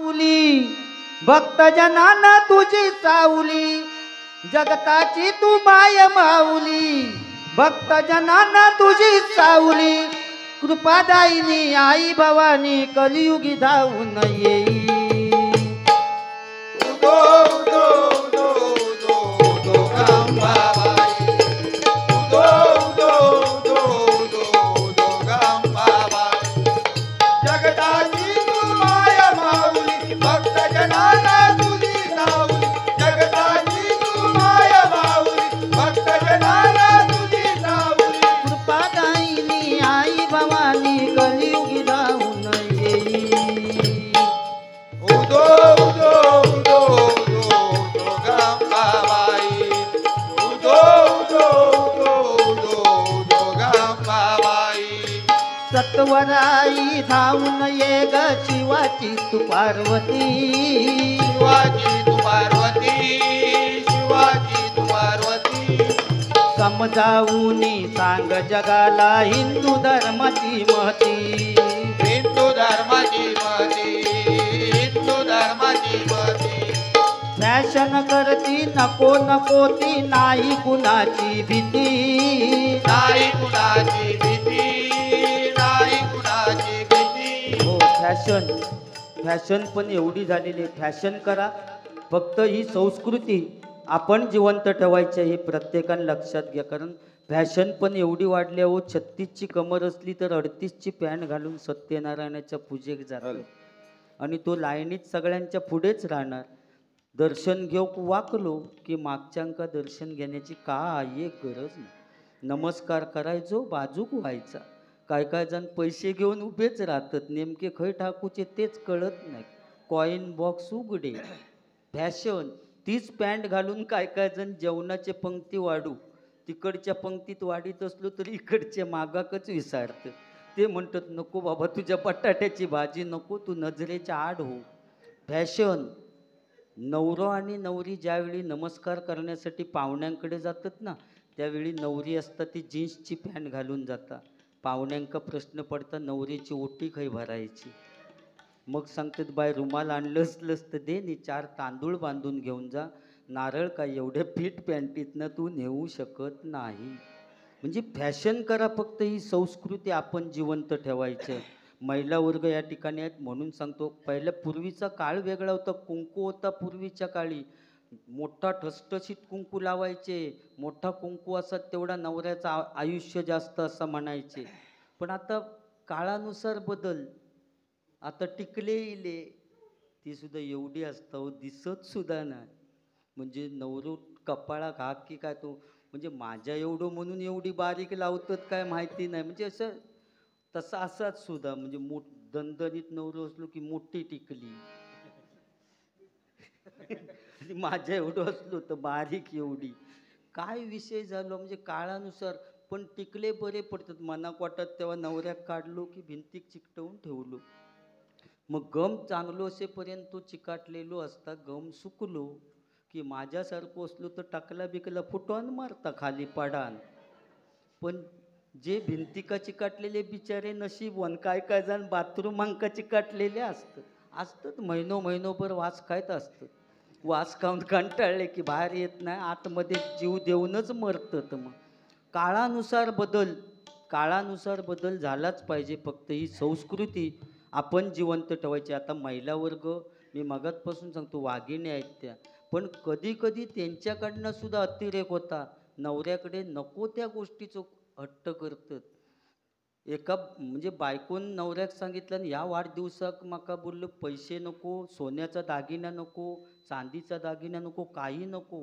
माऊली भक्त जनाना तुझी सावली जगताची तू माय माऊली भक्त जनाना तुझी सावली कृपादायिनी आई भवानी कलियुगी धावून येई उदो उदो उदो उदो उदो गंगाबाई उदो उदो उदो उदो उदो गंगाबाई जगताची तू माय माऊली भक्त जनाना तुझी सावली जगताची तू माय माऊली भक्त जनाना तुझी सावली कृपादायिनी आई भवानी कलियुगी धावून येई उदो उदो उदो उदो उदो गंगाबाई उदो उदो उदो उदो उदो गंगाबाई सत्वराई धावून ये ग शिवाची तू पार्वती शिवाजी तू पार्वती शिवाजी तू पार्वती समजावूनी सांग जगाला हिंदू धर्माची महती हिंदू धर्माची महती हिंदू धर्माची महती फॅशन करती नको नको ती नाही कुणाची भीती नाही कुणाची भीती नाही कुणाची भीती हो फॅशन फॅशन पण एवढी झालेली आहे. फॅशन करा फक्त ही संस्कृती आपण जिवंत ठेवायची हे प्रत्येकाने लक्षात घ्या. कारण फॅशन पण एवढी वाढली हो 36ची कमर असली तर 38ची पॅन्ट घालून सत्यनारायणाच्या पूजेक जातो आणि तो लाईनीत सगळ्यांच्या पुढेच राहणार. दर्शन घेऊ वाकलो की मागच्यांका दर्शन घेण्याची काय गरज नाही. नमस्कार करायचो बाजूक व्हायचा. काय काय जण पैसे घेऊन उभेच राहतात नेमके खय टाकूचे तेच कळत नाही. कॉईन बॉक्स उघडे फॅशन तीच पॅन्ट घालून काय काय जण जेवणाचे पंक्ती वाढू तिकडच्या पंक्तीत वाढीत असलो तरी इकडचे मागाकच विचारतं. ते म्हणतात नको बाबा तुझ्या बटाट्याची भाजी नको तू नजरेच्या आड हो. फॅशन नवरो आणि नवरी ज्यावेळी नमस्कार करण्यासाठी पाहुण्यांकडे जातात ना त्यावेळी नवरी असता ती जीन्सची पॅन्ट घालून जाता. पाहुण्यांका प्रश्न पडता नवरीची ओटी खै भरायची. मग सांगतात बाय रुमाल आणलं असलंच तर दे नी 4 तांदूळ बांधून घेऊन जा. नारळ काय एवढ्या फिट पॅन्टीतनं तू नेऊ शकत नाही. म्हणजे फॅशन करा फक्त ही संस्कृती आपण जिवंत ठेवायचं. महिला वर्ग या ठिकाणी आहेत म्हणून सांगतो. पहिल्या पूर्वीचा काळ वेगळा होता. कुंकू होता पूर्वीच्या काळी. मोठा ठसठशीत कुंकू लावायचे. मोठा कुंकू असा तेवढा नवऱ्याचं आयुष्य जास्त असं म्हणायचे. पण आता काळानुसार बदल. आता टिकले इले ती सुद्धा एवढी असतं दिसत सुद्धा नाही. म्हणजे नवरू कपाळा घाक की काय तो म्हणजे माझ्या एवढं म्हणून एवढी बारीक लावतात काय माहिती नाही. म्हणजे असं तसं असाच सुद्धा म्हणजे दणदणीत नवरू असलो की मोठी टिकली माझ्या एवढं असलो तर बारीक एवढी. काय विषय झालो म्हणजे काळानुसार. पण टिकले बरे पडतात. मनाक वाटत तेव्हा नवऱ्याक काढलो की भिंतीक चिकटवून ठेवलो. मग गम चांगलो असेपर्यंत तो चिकाटलेलो असता. गम सुकलो की माझ्यासारखं असलो तर टाकला बिकला फुटून मारता खाली पाडान. पण जे भिंतिका चिकाटलेले बिचारे नशीबवान. काय काय जण बाथरूमांका चिकाटलेले असतात महिनोभर वास खायत असतात. वास खाऊन कंटाळले की बाहेर येत नाही आतमध्ये जीव देऊनच मरतात. मग काळानुसार बदल झालाच पाहिजे. फक्त ही संस्कृती आपण जिवंत ठेवायची. आता महिला वर्ग मी मगातपासून सांगतो वाघिणी आहेत त्या. पण कधी कधी त्यांच्याकडनं सुद्धा अतिरेक होता. नवऱ्याकडे नको त्या गोष्टीचं हट्ट करतात. एका म्हणजे बायकोन नवऱ्याक सांगितलं या वाढदिवसाक माका बोललं पैसे नको सोन्याचा दागिना नको चांदीचा दागिना नको काही नको.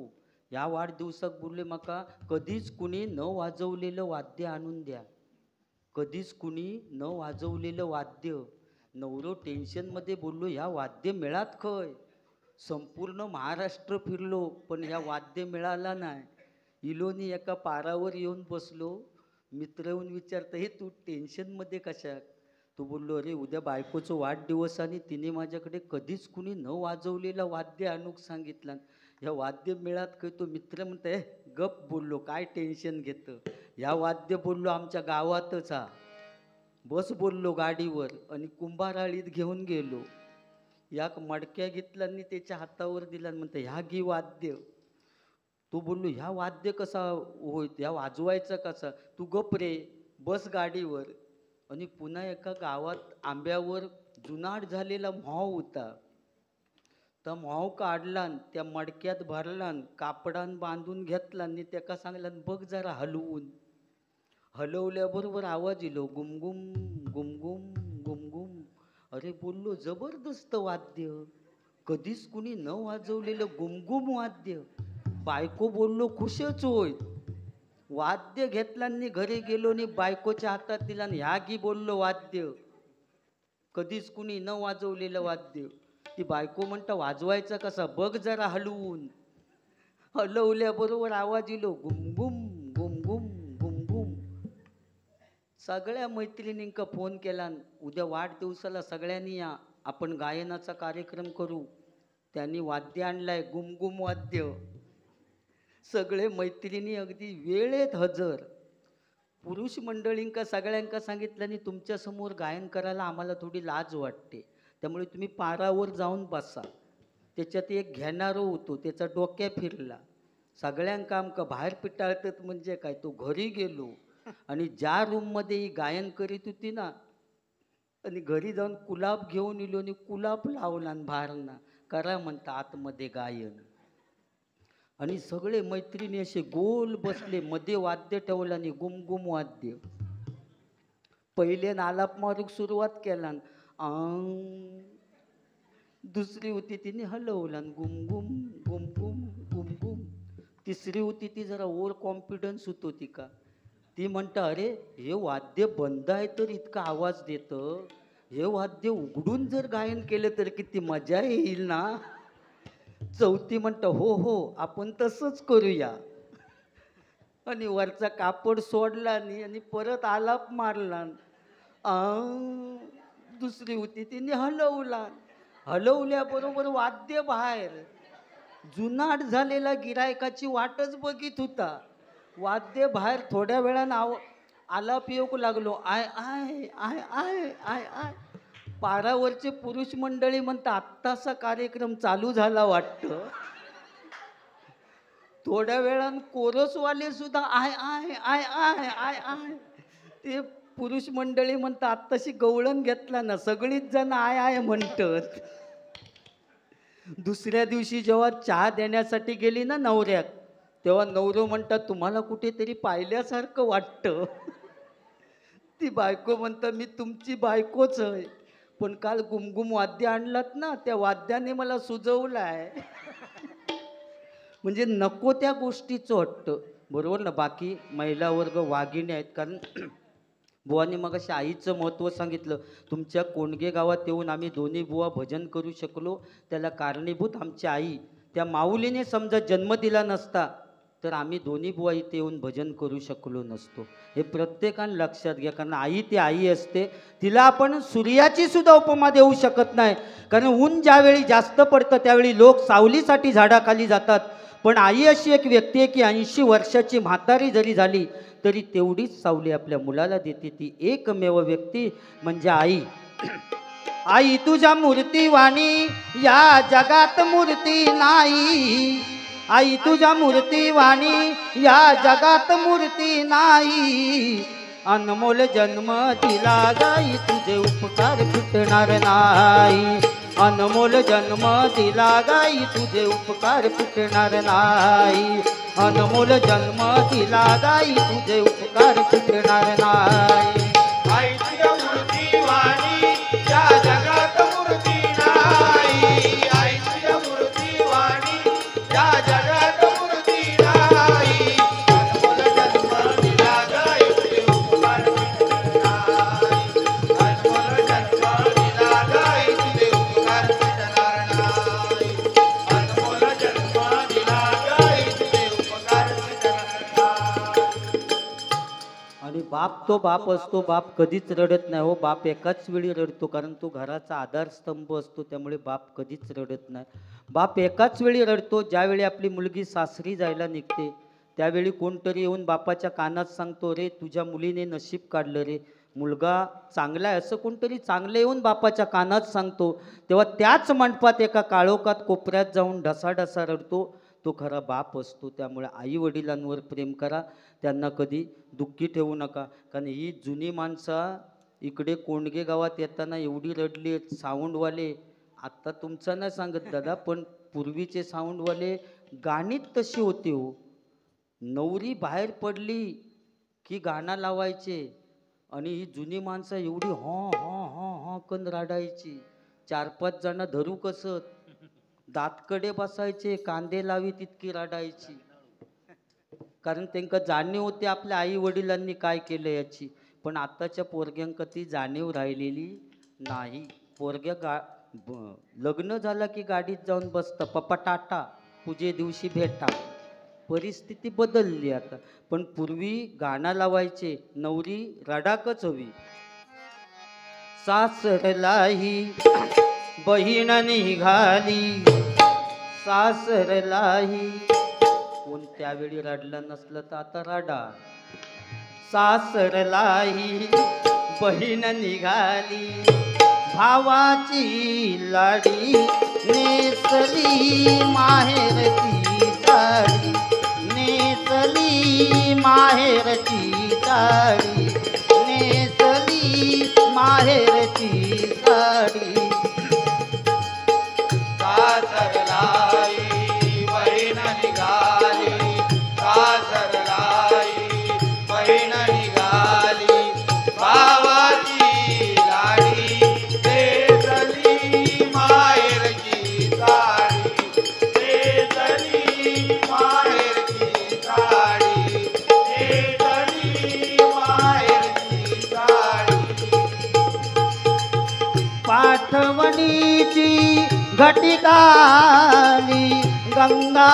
या वाढदिवसाक बोलले माका कधीच कुणी न वाजवलेलं वाद्य आणून द्या. कधीच कुणी न वाजवलेलं वाद्य. नवरो टेन्शनमध्ये बोललो ह्या वाद्य मिळात खय. संपूर्ण महाराष्ट्र फिरलो पण ह्या वाद्य मिळाला नाही. इलोनी एका पारावर येऊन बसलो. मित्र येऊन विचारतं हे तू टेन्शनमध्ये कशाक. तू बोललो अरे उद्या बायकोचं वाढदिवस आणि तिने माझ्याकडे कधीच कुणी न वाजवलेलं वाद्य आणूक सांगितलं. ह्या वाद्य मिळात काय. तो मित्र म्हणते गप बोललो काय टेन्शन घेतं. ह्या वाद्य बोललो आमच्या गावातच हा. बस बोललो गाडीवर आणि कुंभाराळीत घेऊन गेलो. याक मडक्या घेतला आणि त्याच्या हातावर दिला आणि म्हणतं ह्या घे वाद्य. तो बोललो ह्या वाद्य कसा होय, ह्या वाजवायचं कसा? तू गप रे, बस गाडीवर. आणि पुन्हा एका गावात आंब्यावर जुनाट झालेला म्हाव होता. तर म्हाव काढला न त्या मडक्यात भरला न कापडान बांधून घेतला आणि त्याका सांगला बघ जरा हलवून. हलवल्याबरोबर आवाज येलो गुमगुम गुमगुम गुमगुम. अरे बोललो जबरदस्त वाद्य, कधीच कुणी न वाजवलेलं गुमगुम वाद्य. बायको बोललो खुशच होय. वाद्य घेतला आणि घरी गेलो आणि बायकोच्या हातात दिला आणि ह्या गी बोललो वाद्य, कधीच कुणी न वाजवलेलं वाद्य. ती बायको म्हणता वाजवायचा कसा? बघ जरा हलवून. हलवल्याबरोबर आवाज येलो गुमगुम गुमगुम गुमगुम. सगळ्या मैत्रिणींका फोन केला, उद्या वाढदिवसाला सगळ्यांनी या, आपण गायनाचा कार्यक्रम करू. त्यांनी वाद्य आणलाय गुमगुम वाद्य. सगळे मैत्रिणी अगदी वेळेत हजर. पुरुष मंडळींका सगळ्यांका सांगितलं आणि तुमच्यासमोर गायन करायला आम्हाला थोडी लाज वाटते, त्यामुळे तुम्ही पारावर जाऊन बसा. त्याच्यात एक घेणारो होतो, त्याचा डोक्या फिरला. सगळ्यांका आमका बाहेर पिटाळतात म्हणजे काय. तो घरी गेलो आणि ज्या रूममध्ये ही गायन करीत होती ना, आणि घरी जाऊन कुलाब घेऊन इलो आणि कुलाब लावला आणि बाहेरना करा म्हणता आतमध्ये गायन. आणि सगळे मैत्रिणी असे गोल बसले, मध्ये वाद्य ठेवलं आणि गुमगुम वाद्य. पहिले आलाप मारूक सुरुवात केला, दुसरी होती तिने हलवला गुमगुम गुमगुम गुमगुम. तिसरी होती ती जरा ओव्हर कॉन्फिडन्स होतो ती का, ती म्हणता अरे हे वाद्य बंद आहे तर इतका आवाज देतं, हे वाद्य उघडून जर गायन केलं तर किती मजा येईल ना. चौथी म्हणतं हो हो आपण तसंच करूया. आणि वरचा कापड सोडला आणि परत आलाप मारला. दुसरी होती तिने हलवला. हलवल्याबरोबर वाद्य बाहेर. जुनाट झालेला गिरायकाची वाटच बघित होता. वाद्य बाहेर. थोड्या वेळानं आलाप येऊ लागलो, आय आय आय आय आय आय. पारावरचे पुरुष मंडळी म्हणतात आत्ताचा कार्यक्रम चालू झाला वाटतं. थोड्या वेळानं कोरसवाले सुद्धा आय आय आय आय आय आय. ते पुरुष मंडळी म्हणतात आत्ताशी गवळण घेतला ना, सगळीच जण आय आय म्हणतात. दुसऱ्या दिवशी जेव्हा चहा देण्यासाठी गेली ना नवऱ्याक, तेव्हा नवरो म्हणतात तुम्हाला कुठेतरी पाहिल्यासारखं वाटतं. ती बायको म्हणतात मी तुमची बायकोच आहे, पण काल गुमगुम वाद्य आणलात ना, त्या वाद्याने मला सुजवलाय. म्हणजे नको त्या गोष्टीचं वाटतं. बरोबर ना. बाकी महिला वर्ग वाघिणी आहेत. कारण बुवानी मग अशा आईचं महत्त्व सांगितलं. तुमच्या कोंडगे गावात येऊन आम्ही दोन्ही बुवा भजन करू शकलो, त्याला कारणीभूत आमची आई. त्या माऊलीने समजा जन्म दिला नसता तर आम्ही दोन्ही बुवा इथे येऊन भजन करू शकलो नसतो. हे प्रत्येकानं लक्षात घ्या. कारण आई ती आई असते, तिला आपण सूर्याची सुद्धा उपमा देऊ शकत नाही. कारण ऊन ज्यावेळी जास्त पडतं त्यावेळी लोक सावलीसाठी झाडाखाली जातात, पण आई अशी एक व्यक्ती आहे की 80 वर्षाची म्हातारी जरी झाली तरी तेवढीच सावली आपल्या मुलाला देते. ती एकमेव व्यक्ती म्हणजे आई. आई तुझ्या मूर्ती वाणी या जगात मूर्ती नाही. आई तुझ्या मूर्ती वाणी या जगात मूर्ती नाही. अनमोल जन्म दिला गाई तुझे उपकार फिटणार नाही. अनमोल जन्म दिला गाई तुझे उपकार फिटणार नाही. अनमोल जन्म दिला गाई तुझे उपकार फिटणार नाही. आई तुझ्या मूर्ती वाणी या जगात मूर्ती नाही. आई तुझ्या मूर्ती वाणी या जगात मूर्ती नाही. अनमोल जन्म दिला गाई तुझे उपकार फिटणार नाही. अनमोल जन्म दिला गाई तुझे उपकार फिटणार नाही. अनमोल जन्म दिला गाई तुझे उपकार फिटणार नाही. आणि बाप तो बाप असतो. बाप कधीच रडत नाही हो. बाप एकाच वेळी रडतो, कारण तो घराचा आधारस्तंभ असतो. त्यामुळे बाप कधीच रडत नाही. बाप एकाच वेळी रडतो. ज्यावेळी आपली मुलगी सासरी जायला निघते त्यावेळी कोणतरी येऊन बापाच्या कानात सांगतो रे तुझ्या मुलीने नशीब काढलं रे. मुलगा चांगला आहे असं कोणतरी चांगलं येऊन बापाच्या कानात सांगतो, तेव्हा त्याच मंडपात एका काळोखात कोपऱ्यात जाऊन ढसाढसा रडतो, तो खरा बाप असतो. त्यामुळे आई वडिलांवर प्रेम करा, त्यांना कधी दुःखी ठेवू नका. कारण ही जुनी माणसं इकडे कोंडगे गावात येताना एवढी रडली आहेत. साऊंडवाले, आत्ता तुमचं नाही सांगत दादा, पण पूर्वीचे साऊंडवाले गाणीच तशी होती हो. नवरी बाहेर पडली की गाणं लावायचे आणि ही जुनी माणसं एवढी हॉ हॉ हॉ हॉ कन रडायची. 4-5 जण धरू कसत, दातकडे बसायचे, कांदे लावी तितकी रडायची. कारण त्यांना जाणीव होती आपल्या आई वडिलांनी काय केलं याची. पण आताच्या पोरग्यांक ती जाणीव राहिलेली नाही. पोरग्या लग्न झालं की गाडीत जाऊन बसतं, पप्पा टाटा, पूजे दिवशी भेटा. परिस्थिती बदलली आता. पण पूर्वी गाणं लावायचे, नवरी रडाकच हवी. सासरलाही बहीण निघाली, सासरलाही, कोण त्यावेळी रडलं नसलं तर आता रडा. सासरलाही बहीण निघाली, भावाची लाडी नेसली माहेरची साडी, नेसली माहेरची साडी, नेसली माहेरची साडी. सासरलाई बहीण निघाली, सासरलाई बहीण निघाली, भावाची लाडी नेसली माहेरची साडी, नेसली माहेरची साडी, नेसली माहेरची साडी. पाठवणीची घटिकाली, गंगा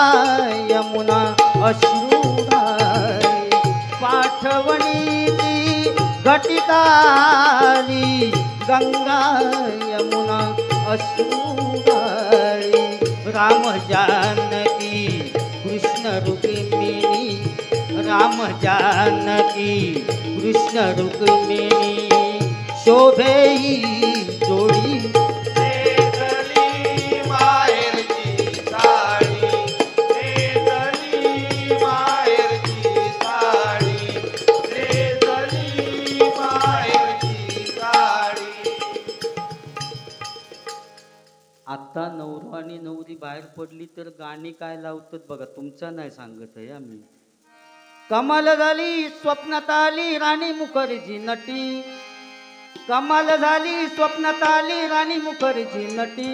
यमुना अश्रुधारी. पाठवणीची घटिकाली, गंगा यमुना अश्रुधारी. राम जानकी कृष्ण रुक्मिणी, राम जानकी कृष्ण रुक्मिणी, शोभेई जोडी. नेसली माहेरची साडी, नेसली माहेरची साडी, नेसली माहेरची साडी. आता नवरा आणि नवरी बाहेर पडली तर गाणी काय लावतात बघा, तुमचा नाही सांगत आहे आम्ही. कमाल झाली स्वप्नात आली राणी मुखर्जी नटी, कमाल झाली स्वप्नात आली राणी मुखर्जी नटी.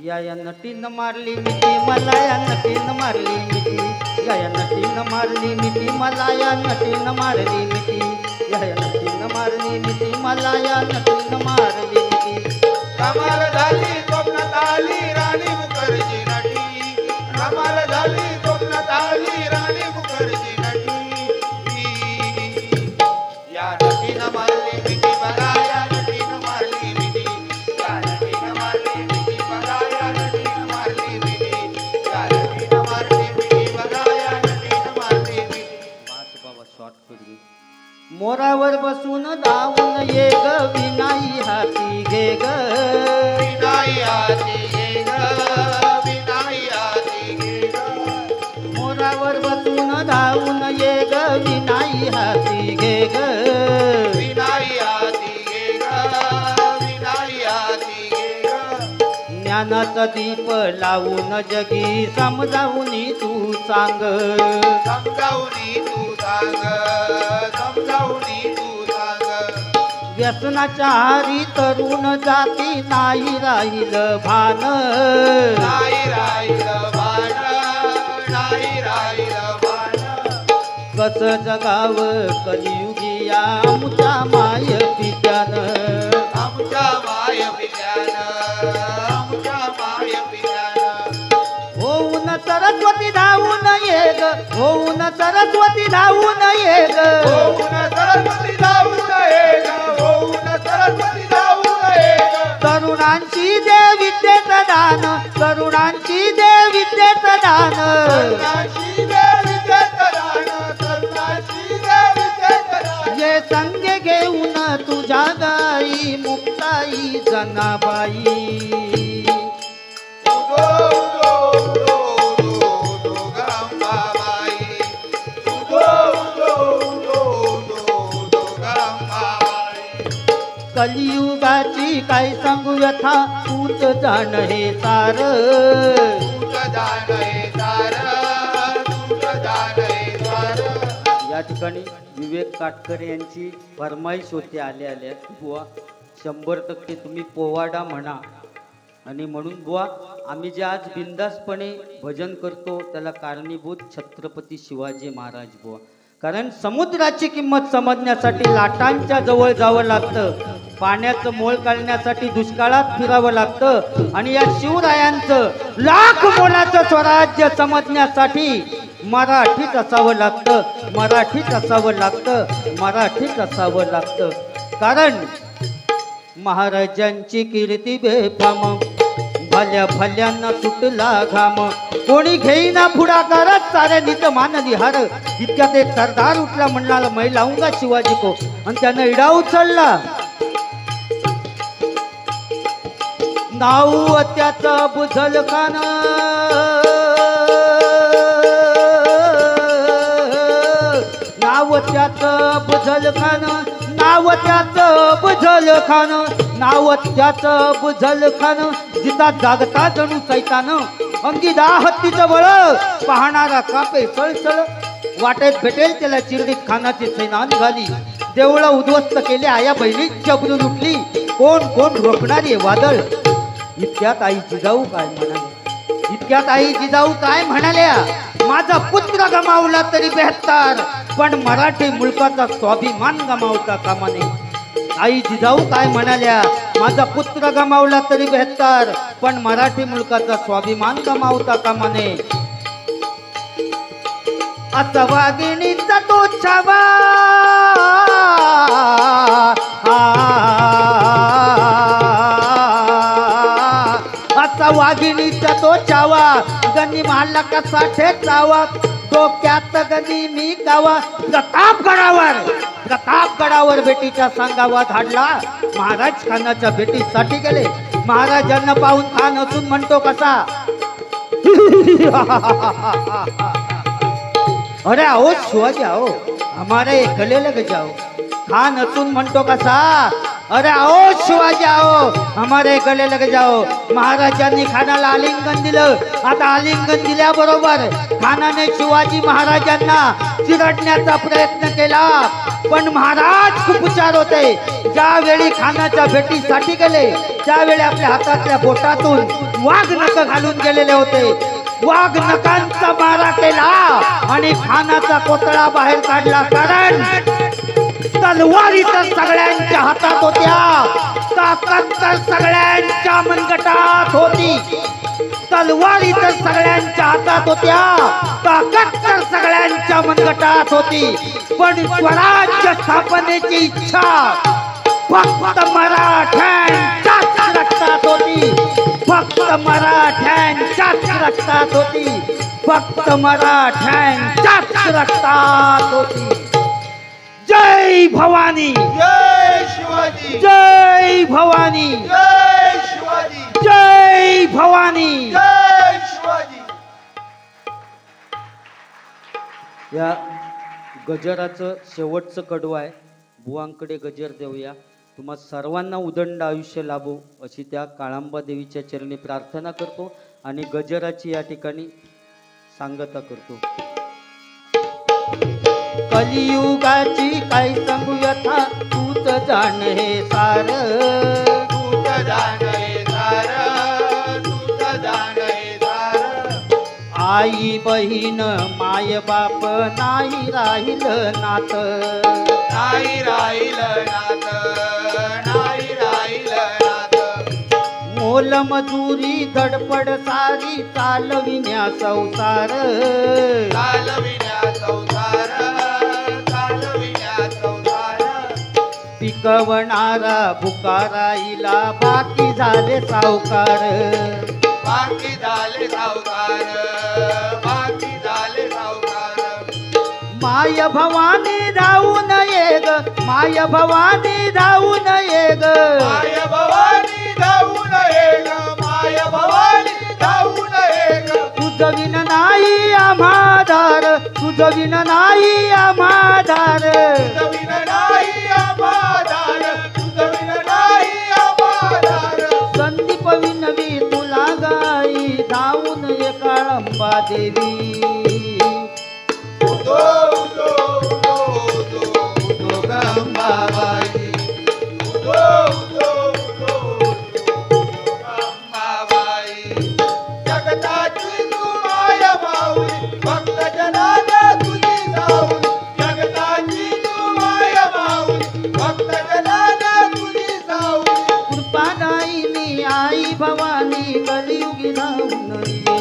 या नटीनं मारली मिठी मला, या नटीनं मारली मिठी, या नटीनं मारली मिठी मला, या नटीनं मारली मिठी, या नटीनं मारली मिठी मला, या नटीनं मारली मिठी. कमाल झाली स्वप्नात आली राणी मुखर्जी नटी, कमाल झाली स्वप्नात आली राणी मुखर्जी नटी. या नटीनं मारली मिठी बघा, या नटीनं मारली मिठी, या नटीनं मारली मिठी बघा, या नटीनं मारली मिठी, या नटीनं मारली मिठी बघा, या नटीनं मारली मिठी. बास बाबा शॉर्ट करू. मोरावर बसून धावून ये ग विनाई हाती घे ग, विनाई हाती घे ग, विनाई हाती घे ग. मोरावर बसून धावून ये ग विनाई हाती घे ग. विनाई हाती घे ग, विनाई हाती घे ग. ज्ञानाचा दीप लावून जगी समजावून तू सांग, समजावून तू सांग, समजावून तू सांग. व्यसनाच्या हारी तरुण जाती नाही राहिलं भान, नाही राहिलं भान, नाही राहिलं भान. कसं जगाव कलियुगी आमच्या माय पित्यानं, आमच्या माय पित्यानं, आमच्या माय पित्यानं. होऊन सरस्वती धावून ये ग, होऊन सरस्वती धावून ये ग. होऊन सरस्वती धावून ये ग, होऊन सरस्वती धावून ये ग. तरुणांची दे विद्येचं दान, तरुणांची दे विद्येचं दान. तरुणाची देवी जगदान, तरुणाची देवी जगदान. ये संग घेऊन जनाबाई. उदो उदो उदो उदो उदो ग अंबाबाई. उदो उदो उदो उदो उदो ग अंबाबाई. कलियुगाची काय सांगू व्यथा तूच जाण हे सार. तूच जाण हे सार. तूच जाण हे सार. या ठिकाणी विवेक काटकर यांची फरमाईश होती आल्या आल्या बुवा 100% तुम्ही पोवाडा म्हणा. आणि म्हणून बुवा आम्ही जे आज बिंदासपणे भजन करतो त्याला कारणीभूत छत्रपती शिवाजी महाराज बुवा. कारण समुद्राची किंमत समजण्यासाठी लाटांच्या जवळ जावं लागतं. पाण्याचं मोल काढण्यासाठी दुष्काळात फिरावं लागतं. आणि या शिवरायांचं लाख मोलाचं स्वराज्य समजण्यासाठी मराठीत असावं लागतं. मराठीत असावं लागतं. मराठीत असावं लागतं. कारण महाराजांची कीर्ती बेफाम भल्या भल्यांना सुटला घाम. कोणी घेईना पुढाकारच साऱ्यांनीच मानली हार. इतक्यात एक सरदार उठला म्हणला मै लावूंगा शिवाजी को. आणि त्यानं इडा उचलला. नाव त्याचं बुझल खान. नाव त्याचं बुझल खान. नाव त्याचं बुझल खान. नाव त्याचं बुझल खान. जिता जागता जणू सैतान. अंगी हत्तीचं बळ पाहणारा कापे सळसळ. वाटेत भेटेल त्याला चिरडीत खानाची सेना निघाली. देवळं उद्ध्वस्त केले आया बहिणी चबरून उठली. कोण कोण रोखणारी वादळ. इतक्यात आई जिजाऊ काय म्हणाले. इतक्यात आई जिजाऊ काय म्हणाल्या. माझा पुत्र गमावला तरी बेहत्तर पण मराठी मुलकाचा स्वाभिमान गमावता कामा नये. आई जिजाऊ काय म्हणाल्या. माझा पुत्र गमावला तरी बेहत्तर पण मराठी मुलकाचा स्वाभिमान गमावता कामा नये. असा वाघिणीचा तो छावा. असा वाघिणीचा तो छावा. गणी मारला कसा ठेचावा. डोक्यात गणी मी गावा. प्रतापगडावर बेटीच्या सांगावा धाडला. महाराज खानाच्या भेटीसाठी गेले. महाराजांना पाहून खान असून म्हणतो कसा. अरे आओ शिवाजी आओ हमारे गले लग जाओ. खान असून म्हणतो कसा. अरे आओ शिवाजी आओ हमारे गले लग जाओ. महाराजांनी खानाला आलिंगन दिलं. आता आलिंगन दिल्याबरोबर खानाने शिवाजी महाराजांना चिरडण्याचा प्रयत्न केला. पण महाराज खूप हुशार होते. ज्यावेळी खानाच्या भेटीसाठी गेले त्यावेळी आपल्या हातातल्या बोटातून वाघ नख घालून गेलेले होते. वाघ नखांचा मारा केला आणि खानाचा कोतळा बाहेर काढला. कारण तलवारी तर सगळ्यांच्या हातात होत्या. ताकद तर सगळ्यांच्या मनगटात होती. तलवारी तर सगळ्यांच्या हातात होत्या. ताकद तर सगळ्यांच्या मनगटात होती. पण स्वराज्य स्थापनेची इच्छा फक्त मराठ्यांच्याच रक्तात होती. फक्त मराठ्यांच्याच रक्तात होती. फक्त मराठ्यांच्याच रक्तात होती. जय भवानी. जय शिवाजी. जय भवानी. जय शिवाजी. जय भवानी. जय शिवाजी. या गजराचं शेवटचं कडवं आहे. बुवांकडे गजर देऊया. तुम्हा सर्वांना उदंड आयुष्य लाभो अशी त्या काळांबा देवीच्या चरणी प्रार्थना करतो आणि गजराची या ठिकाणी सांगता करतो. कलियुगाची काय सांगू व्यथा तूच जाण हे सार. तूच जाण हे सार. तूच जाण हे सार. आई बहीण माय बाप नाही राहिलं नात. नाही राहिलं नात. नाही राहिलं नात. मोल मजुरी धडपड सारी चालविण्या संसार. चालविण्या संसार. चालविण्या संसार. पिकवणारा भुकाराईला बाकी झाले सावकार. बाकी झाले सावकार. बाकी झाले सावकार. माय भवानी धावून ये ग. माय भवानी धावून ये ग. माय भवानी धावून ये ग माय भवानी धावून ये ग तुझ विन नाही आम्हाधार तुझ विन नाही आम्हाधार तुझविन नाही आम्हाधार तुझविन नाही आम्हाधार संदीप विनवी तुला गाई धावून ये काळंबा देवी उदो उदो उदो उदो उदो गंगाबाई उदो उदो उदो उदो गंगाबाई जगताची तू माया माऊली भक्त जनाला तुझी जाऊन जगताची तू माया माऊली भक्त जनाला तुझी जाऊन कृपा दायिनी आई भवानी कलियुगी धावून ये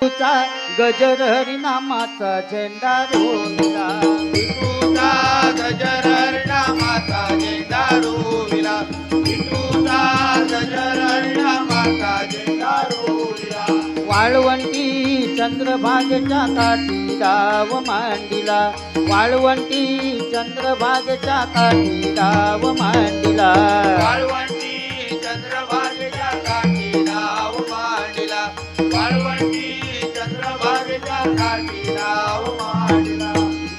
तुझा गजर हरिनामाचा झेंडा रोविला विठूचा गजर हरिनामाचा झेंडा रोविला विठूचा गजर हरिनामाचा झेंडा रोविला वाळवंटी चंद्रभागेच्या काठी डाव मांडिला वाळवंटी चंद्रभागेच्या काठी डाव मांडिला वाळवंटी चंद्रभागेच्या काठी नाव मांडिला वाळवंटी चंद्रभागेच्या काठी नाव मांडिला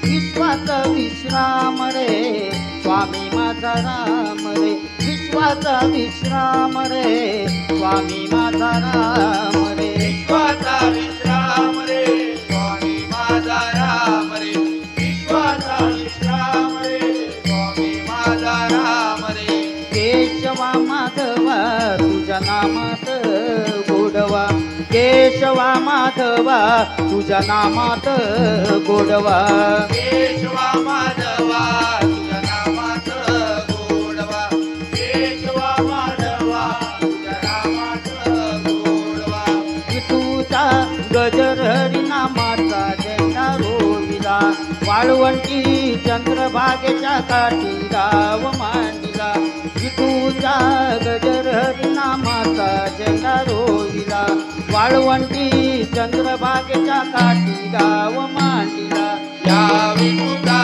विश्वास विश्राम रे स्वामी माझा राम रे विश्वाचा विश्राम रे स्वामी माझा राम रे विश्वाचा विश्राम रे स्वामी माझा राम रे विश्वाचा विश्राम रे स्वामी माझा राम रे केशवा माधवा तुझ्या नामात गोडवा केशवा माधवा तुझ्या नामात गोडवा केशवा माधवा तुझ्या नामात गोडवा केशवा माधवा तुझ्या नामात गोडवा विठूचा गजर हरिनामाचा झेंडा रोविला वाळवंटी चंद्रभागेच्या काठी डाव मांडिला विठूचा गजर हरिनामाचा झेंडा रोविला वाळवंटी चंद्रभागेच्या काठी डाव मांडिला या विठूचा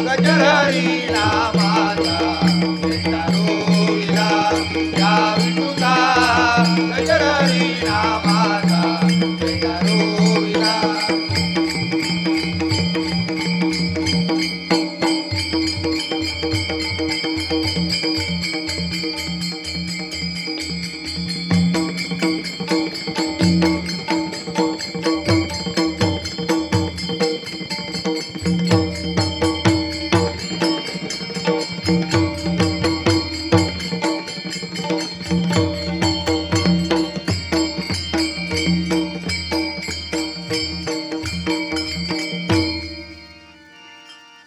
गजर हरी नामाचा झेंडा रोविला या विठूचा गजर हरी नामाचा झेंडा रोविला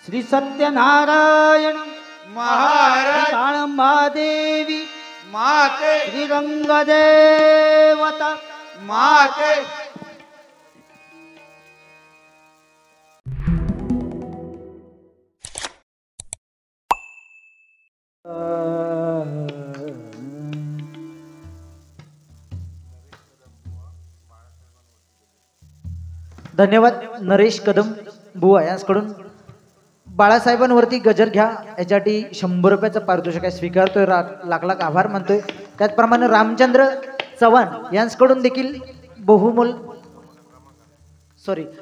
श्री सत्यनारायण महाराज काळंबा देवी माते श्रीरंग देवता माते धन्यवाद नरेश कदम बुवा यांच्याकडून बाळासाहेबांवरती गजर घ्या याच्यासाठी 100 रुपयाचं पारितोषिक आहे स्वीकारतोय लाख लाख आभार मानतोय त्याचप्रमाणे रामचंद्र चव्हाण यांच्याकडून देखील बहुमूल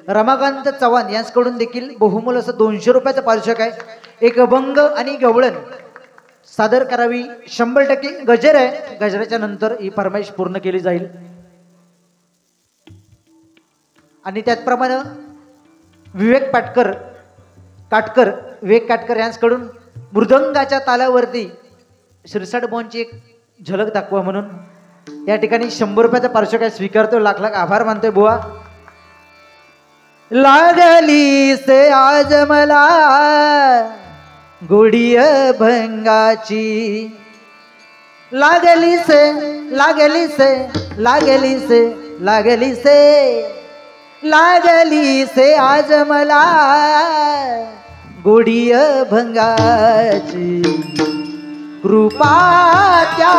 रमाकांत चव्हाण यांच्याकडून देखील बहुमूल असं 200 रुपयाचं पारितोषिक आहे एक अभंग आणि गवळण सादर करावी 100% गजर आहे गजराच्या नंतर ही फरमाईश पूर्ण केली जाईल आणि त्याचप्रमाणे विवेक काटकर यांच्याकडून मृदंगाच्या तालावरती शिरसाट बोनची एक झलक दाखवा म्हणून या ठिकाणी 100 रुपयाचा पारितोषिक स्वीकारतो लाख लाख आभार मानतोय बुवा लागली से आज मला गोडी भंगाची लागली से लागली से आज मला गोडीय भंगाची कृपा त्या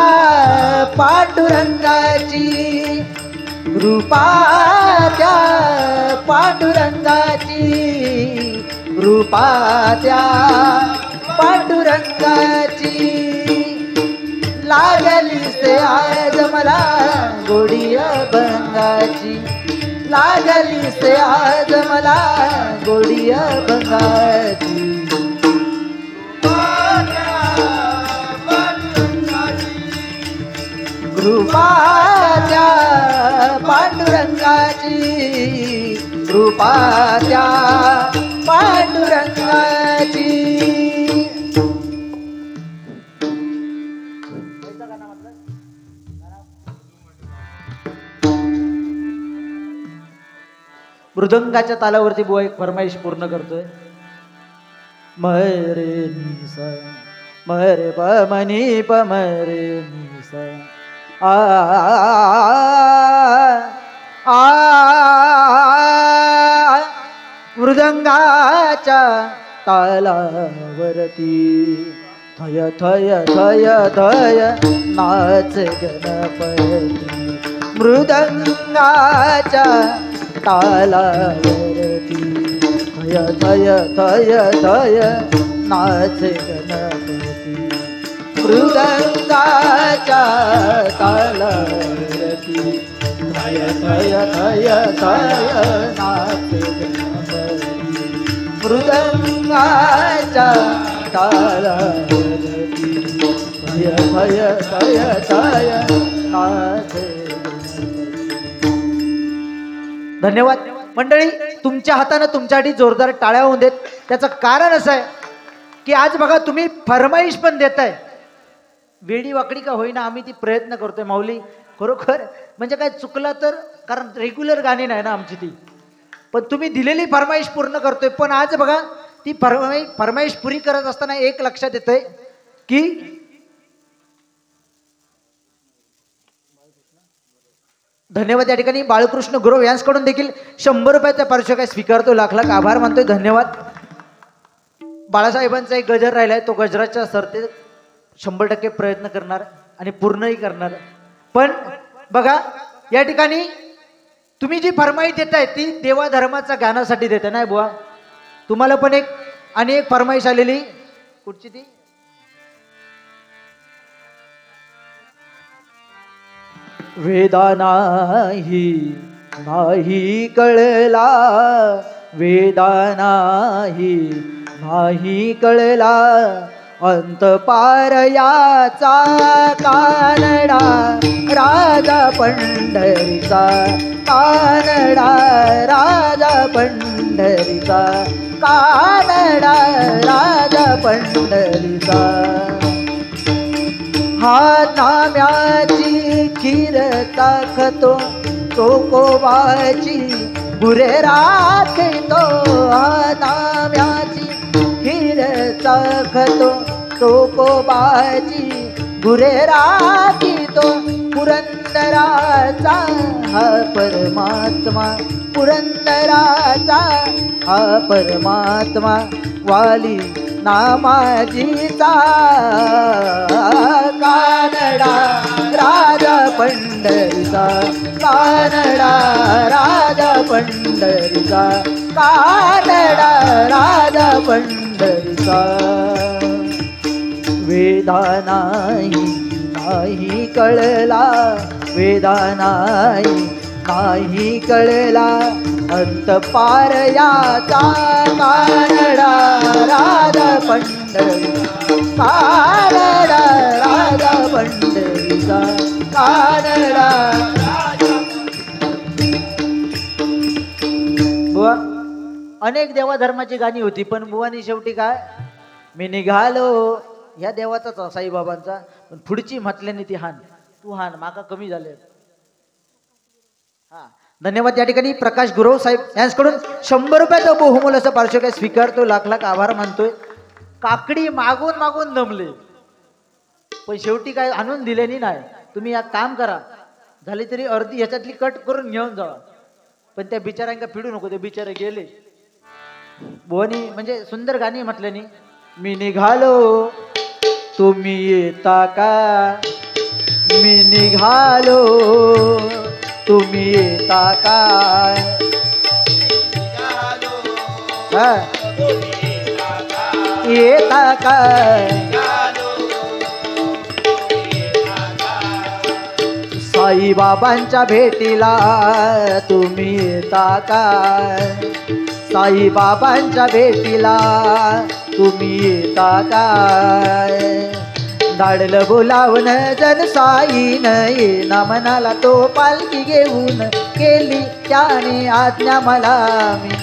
पांडुरंगाची कृपा त्या पांडुरंगाची कृपा त्या पांडुरंगाची लागली से आज मला गोडीय भंगाची लागली से आज मला गोडीय भंगाची कृपा त्या पांडुरंगाची कृपा त्या पांडुरंगाची मृदंगाच्या तालावरती बुवा एक फरमाईश पूर्ण करतोय. मरे निसा मरे प मनी प मरे निसा आ आ मृदंगाच्या तालावरती थय थय थय थय नाच गणपती मृदंगाच्या तालावरती थय थय थय थय नाच गणपती मृदंगाच्या तालावरती थय थय थय थय नाच गणपती मृदंगाच्या तालावरती थय थय थय थय नाच. धन्यवाद मंडळी. तुमच्या हाताने तुमच्यासाठी जोरदार टाळ्या होऊन देत. त्याचं कारण असं आहे की आज बघा तुम्ही फरमाईश पण देताय. वेडी वाकडी का होईना आम्ही ती प्रयत्न करतोय माऊली. खरोखर म्हणजे काय चुकलं तर, कारण रेग्युलर गाणी नाही ना आमची ती, पण तुम्ही दिलेली फरमाईश पूर्ण करतोय. पण आज बघा ती फरमाईश पुरी करत असताना एक लक्षात येतंय की धन्यवाद. या ठिकाणी बाळकृष्ण गुरव यांच्याकडून देखील 100 रुपयाचा पारितोषिक स्वीकारतो. लाख लाख आभार मानतोय. धन्यवाद. बाळासाहेबांचा एक गजर राहिलाय, तो गजराच्या सरते 100% प्रयत्न करणार आणि पूर्णही करणार. पण बघा या ठिकाणी तुम्ही जी फरमाईश देताय ती देवा धर्माच्या गाण्यासाठी देताय नाही बुवा. तुम्हाला पण एक आणि एक फरमाईश आलेली. कुठची ती? वेदा नाही कळला वेदा नाही कळला अंत पार याचा कानडा राजा पंढरीचा कानडा राजा पंढरीचा कानडा राजा पंढरीचा हा नाम्याची खीर टाकतो तो कोबाची गुरे राखतो. हा नाम्याची खीर टाकतो तो कोबाची गुरे राखतो. पुरंदराचा हा परमात्मा पुरंदराचा हा परमात्मा वाली नामाजीचा कानडा राजा पंढरीचा कानडा राजा पंढरीचा कानडा राजा पंढरीचा. वेदा नाही कळला वेदा नाही कळला अंत पार याचा कानडा राजा पंढरीचा कानडा राजा पंढरीचा कानडा. बुवा अनेक देवाधर्माची गाणी होती, पण बुवानी शेवटी काय, मी निघालो ह्या देवाचाच साईबाबांचा, पण पुढची म्हटल्याने ती हान तू हान माका कमी झाले. हा धन्यवाद. या ठिकाणी प्रकाश गुरव साहेब यांच्याकडून 100 रुपयाचं बहुमोल असं पारितोषिक स्वीकारतो. लाख लाख आभार मानतोय. काकडी मागून मागून दमले, पण शेवटी काय आणून दिलेली नाही. तुम्ही या काम करा, झाली तरी अर्धी ह्याच्यातली कट करून घेऊन जावा. पण त्या बिचाऱ्यांका पिडू नको, ते बिचारे गेले. बुवानी म्हणजे सुंदर गाणी म्हटल्यानी, मी निघालो तुम्ही येता का, मी निघालो तुम्ही येता का. हा. येता का, साईबाबांच्या भेटीला तुम्ही येता का, साईबाबांच्या भेटीला तुम्ही येता काय. धाडलं बोलावून जन साईन येना मनाला तो पालखी घेऊन, केली त्याने आज्ञा मला मी.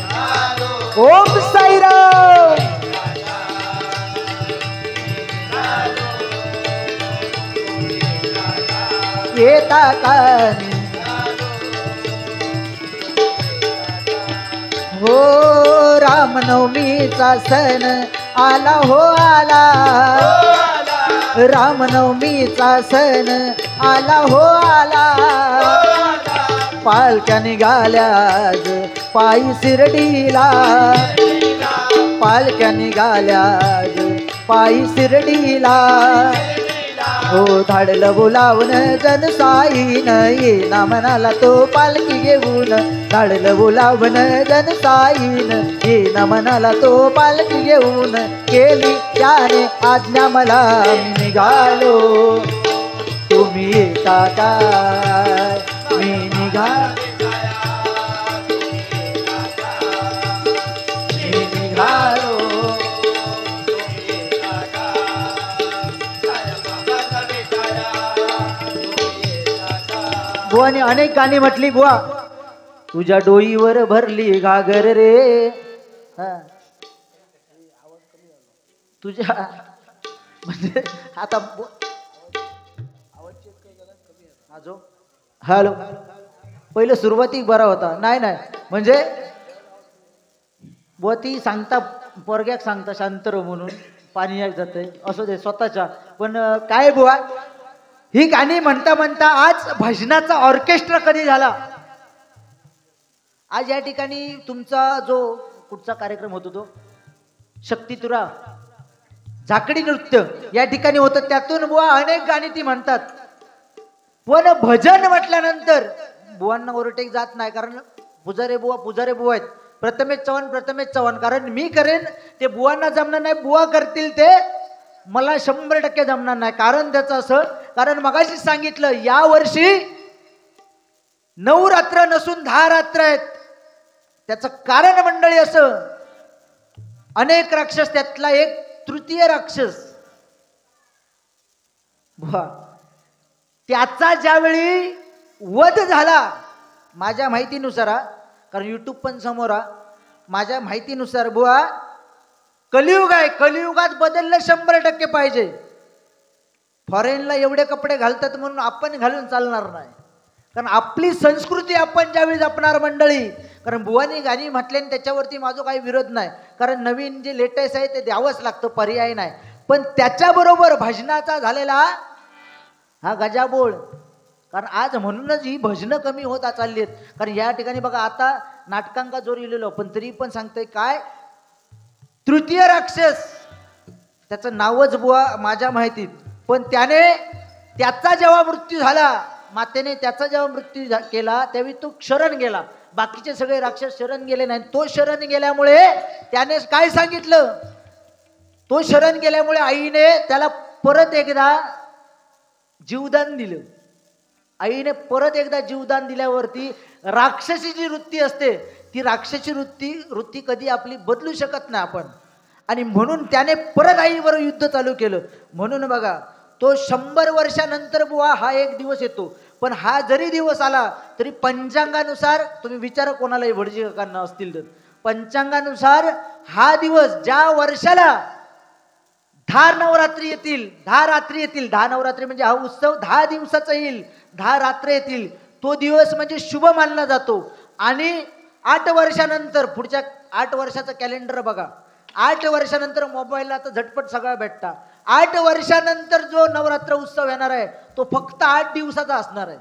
ओम साईराम. येता का हो, रामनवमीचा सण आला हो आला, रामनवमीचा सण आला हो आला. पालख्या निघाल्या आज पायी शिर्डीला, पालख्या निघाल्या आज पायी शिर्डीला. हो धाडलं बोलावून जन साईन येना मनाला तो पालखी घेऊन, धाडलं बोलावून जन साईन येना मनाला तो पालखी घेऊन, केली त्याने आज्ञा मला मी निघालो तुम्ही येता का, मी निघालो मी निघालो. बुवाने अनेक गाणी म्हटली. बुवा तुझ्या डोईवर भरली घागर रे, हा. तुझ्या म्हणजे आता हॅलो, पहिलं सुरुवाती बरा होता. नाही नाही म्हणजे बुवा ती सांगता पोरग्याक सांगता शांत रह म्हणून पाणी याक जाते असं ते स्वतःच्या. पण काय बुवा ही गाणी म्हणता म्हणता आज भजनाचा ऑर्केस्ट्रा कधी झाला. आज या ठिकाणी तुमचा जो कुठचा कार्यक्रम होतो तो शक्तितुरा झाकडी नृत्य या ठिकाणी होतं, त्यातून बुवा अनेक गाणी ती म्हणतात. पण भजन म्हटल्यानंतर बुवांना ओव्हरटेक जात नाही, कारण पुजारे बुवा आहेत. प्रथमेश चव्हाण, कारण मी करेन ते बुवांना जमणार नाही, बुवा करतील ते मला 100% जमणार नाही. कारण त्याचं असं, कारण मगाशी सांगितलं या वर्षी 9 रात्र नसून 10 रात्र आहेत. त्याचं कारण मंडळी असं, अनेक राक्षस त्यातला एक तृतीय राक्षस त्याचा ज्यावेळी वध झाला माझ्या माहितीनुसार, कारण युट्यूब पण समोर, माझ्या माहितीनुसार बुवा कलियुग आहे, कलियुगात बदललं 100% पाहिजे. फॉरेनला एवढे कपडे घालतात म्हणून आपण घालून चालणार नाही, कारण आपली संस्कृती आपण ज्यावेळी जपणार मंडळी. कारण बुवानी गाणी म्हटल्याने त्याच्यावरती माझा काही विरोध नाही, कारण नवीन जे लेटेस्ट आहे ते द्यावंच लागतं, पर्याय नाही. पण त्याच्याबरोबर भजनाचा झालेला हा गजाबोळ, कारण आज म्हणूनच ही भजनं कमी होत चालली आहेत. कारण या ठिकाणी बघा आता नाटकांका जोर लिहिलेलो, पण तरी पण सांगतोय काय तृतीय राक्षस, त्याचं नावच बुवा माझ्या माहितीत. पण त्याचा जेव्हा मृत्यू झाला, मातेने त्याचा जेव्हा मृत्यू केला त्यावेळी तो शरण गेला. बाकीचे सगळे राक्षस शरण गेले नाही. तो शरण गेल्यामुळे त्याने काय सांगितलं, तो शरण गेल्यामुळे आईने त्याला परत एकदा जीवदान दिलं. आईने परत एकदा जीवदान दिल्यावरती राक्षसी जी वृत्ती असते ती राक्षसी वृत्ती कधी आपली बदलू शकत नाही आपण. आणि म्हणून त्याने परत आईवर युद्ध चालू केलं. म्हणून बघा तो 100 वर्षानंतर बुवा हा एक दिवस येतो. पण हा जरी दिवस आला तरी पंचांगानुसार, तुम्ही विचारा कोणालाही भटजी काकांना असतील तर, पंचांगानुसार हा दिवस ज्या वर्षाला 10 नवरात्री येतील, 10 रात्री येतील, 10 नवरात्री म्हणजे हा उत्सव 10 दिवसाचा येईल, 10 रात्र येतील, तो दिवस म्हणजे शुभ मानला जातो. आणि 8 वर्षानंतर, पुढच्या 8 वर्षाचं कॅलेंडर बघा, 8 वर्षानंतर मोबाईलला तर झटपट सगळं भेटता. 8 वर्षानंतर जो नवरात्र उत्सव येणार आहे तो फक्त 8 दिवसाचा असणार आहे.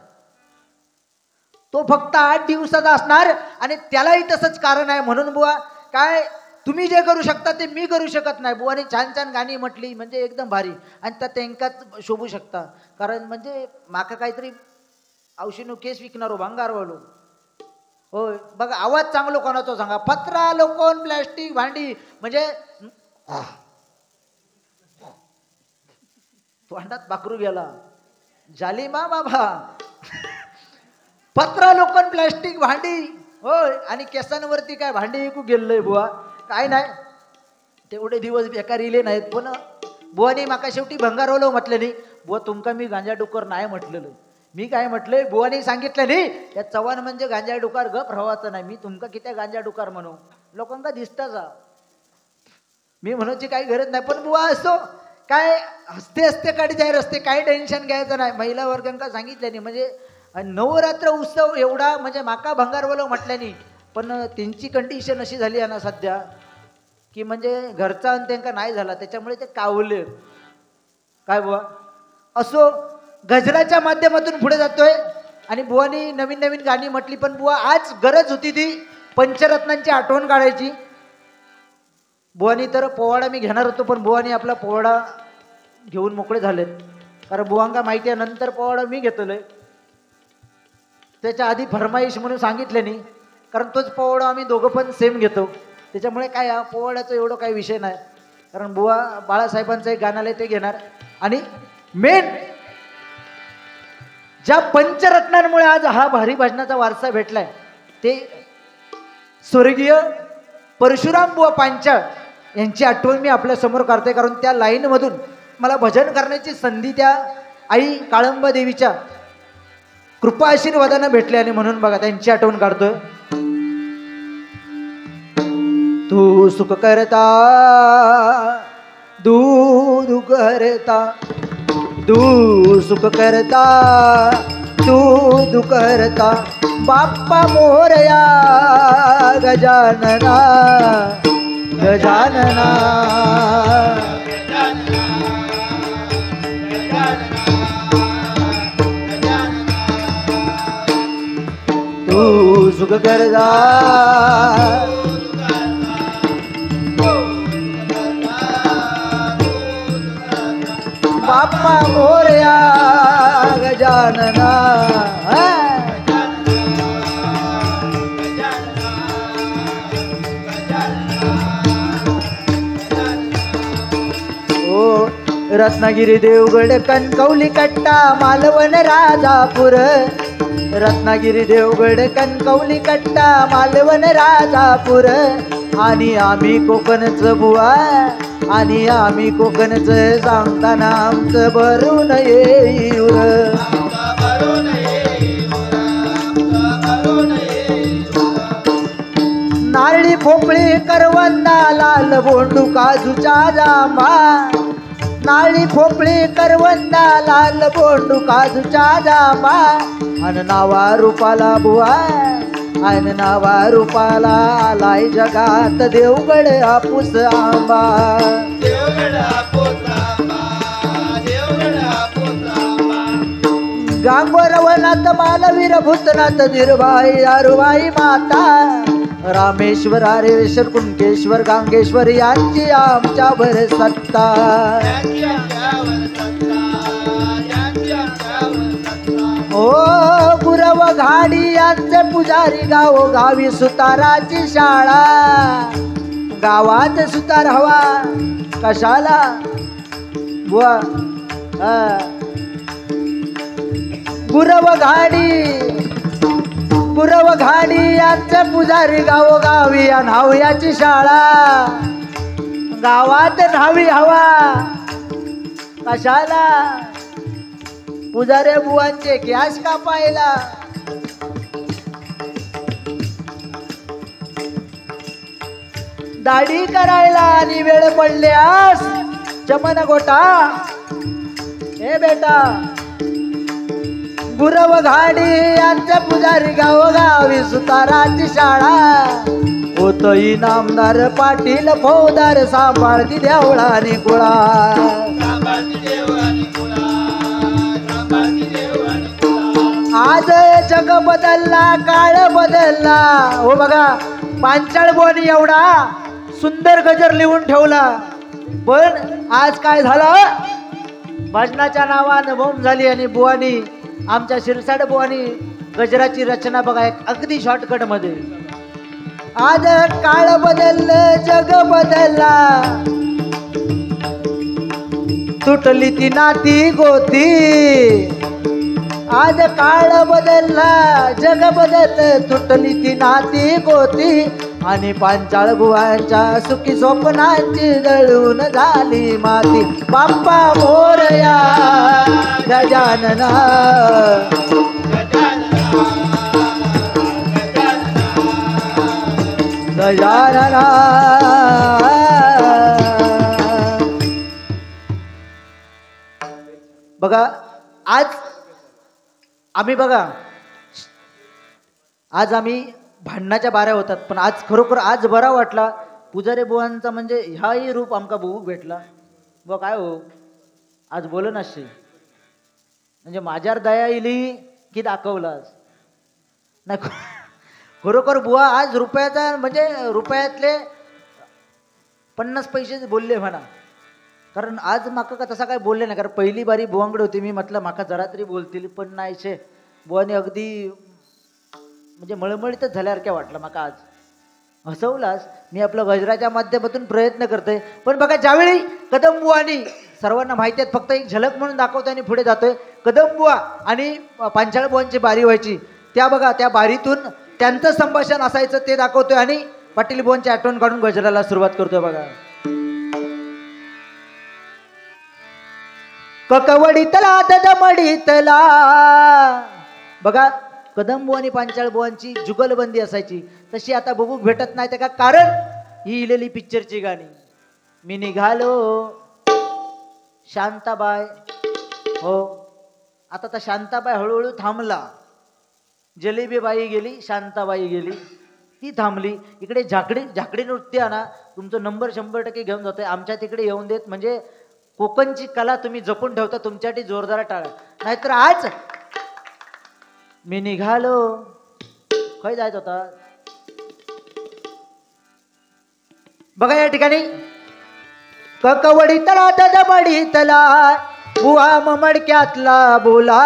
तो फक्त 8 दिवसाचा असणार आणि त्यालाही तसंच कारण आहे. म्हणून बुवा काय तुम्ही जे करू शकता ते मी करू शकत नाही. बुवानी छान छान गाणी म्हटली म्हणजे एकदम भारी आणि त्या तेंकाच शोभू शकता. कारण म्हणजे माका काहीतरी औषधीनो केस विकणारो भांगारवालो होय. बघा आवाज चांगलो कोणाचा सांगा. पत्रा लोकोन प्लॅस्टिक भांडी म्हणजे तोंडात पाखरू गेला झाली मा बाबा. पत्रा लोकन प्लॅस्टिक भांडी होय आणि केसांवरती काय भांडी विकू गेलंय बुवा. काय नाही तेवढे दिवस बेकार इले नाहीत. पण बुवानी माका शेवटी भंगारवलो म्हटलं नाही. बुवा तुमका मी गांजा डुकर नाही म्हटलेलं. मी काय म्हटलंय बुवानी सांगितलं नाही या चव्हाण म्हणजे गांजा डुकार गप रवाचं नाही. मी तुमका किती गांजा डुकार म्हणू लोकांका दिसता जा. मी म्हणूची काही गरज नाही. पण बुवा असो काय हसते हसते काढी जाय रस्ते काही टेन्शन घ्यायचं नाही. महिला वर्गांका सांगितल्याने म्हणजे नवरात्र उत्सव एवढा म्हणजे माका भंगारवलो म्हटल्याने. पण त्यांची कंडिशन अशी झाली आहे ना सध्या की म्हणजे घरचा आणि त्यांना नाही झाला त्याच्यामुळे ते कावले काय बुवा. असो गजराच्या माध्यमातून पुढे जातोय आणि बुवानी नवीन नवीन गाणी म्हटली. पण बुवा आज गरज होती ती पंचरत्नांची आठवण काढायची. बुवानी तर पोवाडा मी घेणार होतो पण बुवानी आपला पोवाडा घेऊन मोकळे झालेत. कारण बुवांगा माहिती आहे नंतर पोवाडा मी घेतलोय. त्याच्या आधी फरमाईश म्हणून सांगितले नाही कारण तोच पोवाडा आम्ही दोघं पण सेम घेतो. त्याच्यामुळे काय हा पोवाड्याचा एवढं काही विषय नाही. कारण बुवा बाळासाहेबांचं एक गाणं आलंय ते घेणार. आणि मेन ज्या पंचरत्नांमुळे आज हा भारी भजनाचा वारसा भेटलाय ते स्वर्गीय परशुराम बुवा पांचाळ यांची आठवण मी आपल्या समोर काढते. कारण त्या लाईनमधून मला भजन करण्याची संधी त्या आई काळंबा देवीच्या कृपा आशीर्वादानं भेटले आणि म्हणून बघा त्यांची आठवण काढतोय. तू सुख करता दूध करता तू सुख करता तू करता बाप्पा मोरया गजानना गजानना. तू सुख करता बाप्पा मोरया गजानना. ओ रत्नागिरी देवगड कणकवली कट्टा मालवण राजापूर. रत्नागिरी देवगड कणकवली कट्टा मालवण राजापूर. आणि आम्ही कोकणचं बुवा आणि आम्ही कोकणचं सांगताना आमचं भरून येईल. नारळी भोपळी करवंदा लाल बोंडू काजूच्या जांभा. नारळी भोपळी करवंदा लाल बोंडू काजूच्या जांभा. अन नावा रूपाला बुवा अन नावा रूपाला आलाय जगात देवगड हापूस आंबा. गांगोरवनाथ मालवीर भूतनाथ धीरबाई दारुबाई माता. रामेश्वर हरेश्वर कुंकेश्वर गांगेश्वर यांची आमच्यावर सत्ता. ओ गुरव घाडी यांचे पुजारी गावो गावी सुताराची शाळा. गावात सुतार हवा कशाला बुवा. गुरव घाडी यांचे पुजारी गावो गावी न्हाव्याची शाळा. गावात न्हावी हवा कशाला पुजारे बुवांचे कॅश कापायला. दाढी करायला आणि वेळ पडल्यास चमन गोटा. हे बेटा गुरव घाडी यांचे पुजारी गावोगावी सुताराची शाळा. होत इनामदार पाटील फौजदार सांभाळती देवळा आणि कुळा. आज जग जग बदलला काळ बदलला. हो बघा पांचाळ बुवानी एवढा सुंदर गजर लिहून ठेवला, पण आज काय झालं, भजनाच्या नावानं बोंब झाली. आणि बुवानी आमच्या शिरसाड बुवानी गजराची रचना बघा एक अगदी शॉर्टकट मध्ये. आज काळ बदललं जग बदलला, तुटली ती नाती गोती. आज काळ बदलला जग बदललं, तुटली ती नाती गोती. आणि पांचाळ बुवांच्या सुखी स्वप्नांची दळून झाली माती. बाप्पा मोरया गजानना, गजानना. बघा आज आम्ही भांडणाच्या बाऱ्या होतात, पण आज खरोखर आज बरा वाटला. पुजारी बुवांचा म्हणजे ह्याही रूप आमका बघूक भेटला. व काय हो आज बोल नसते म्हणजे माझ्यावर दया येईल की दाखवलास नाही. खरोखर बुवा आज रुपयाचा म्हणजे रुपयातले 50 पैसेच बोलले म्हणा. कारण आज माका का तसा काय बोलले नाही, कारण पहिली बारी बुवांकडे होती. मी म्हटलं माका जरा तरी बोलतील, पण नाही शे बुवाने अगदी म्हणजे मळमळीतच झाल्यासारख्या वाटलं माका आज. हसवलास मी आपलं गजराच्या माध्यमातून प्रयत्न करतोय. पण बघा ज्यावेळी कदम बुवानी सर्वांना माहिती आहे, फक्त एक झलक म्हणून दाखवतोय आणि पुढे जातोय. कदम बुवा आणि पांचाळ बुवांची बारी व्हायची, त्या बघा त्या बारीतून त्यांचं संभाषण असायचं ते दाखवतोय. आणि पाटील बुवांची आठवण काढून गजराला सुरुवात करतोय. बघा ककवडीतला ददमडीतला. बघा कदम बुवा आणि पांचाळ बुवांची जुगलबंदी असायची, तशी आता बघू भेटत नाही. त्या कारण ही इलेली पिक्चरची गाणी. मी निघालो शांताबाई, हो आता तर शांताबाई हळूहळू थांबला. जलेबी बाई गेली, शांताबाई गेली, ती थांबली. इकडे झाकडी नृत्य ना तुमचं नंबर 100% घेऊन जातोय. आमच्या तिकडे येऊन देत म्हणजे कोकणची कला तुम्ही जपून ठेवता, तुमच्यासाठी जोरदार टाळा. नाहीतर आज मी निघालो खय जायचं होता. बघा या ठिकाणी ककवडी तला ददमडी तला, बुवा ममडक्यातला बोला.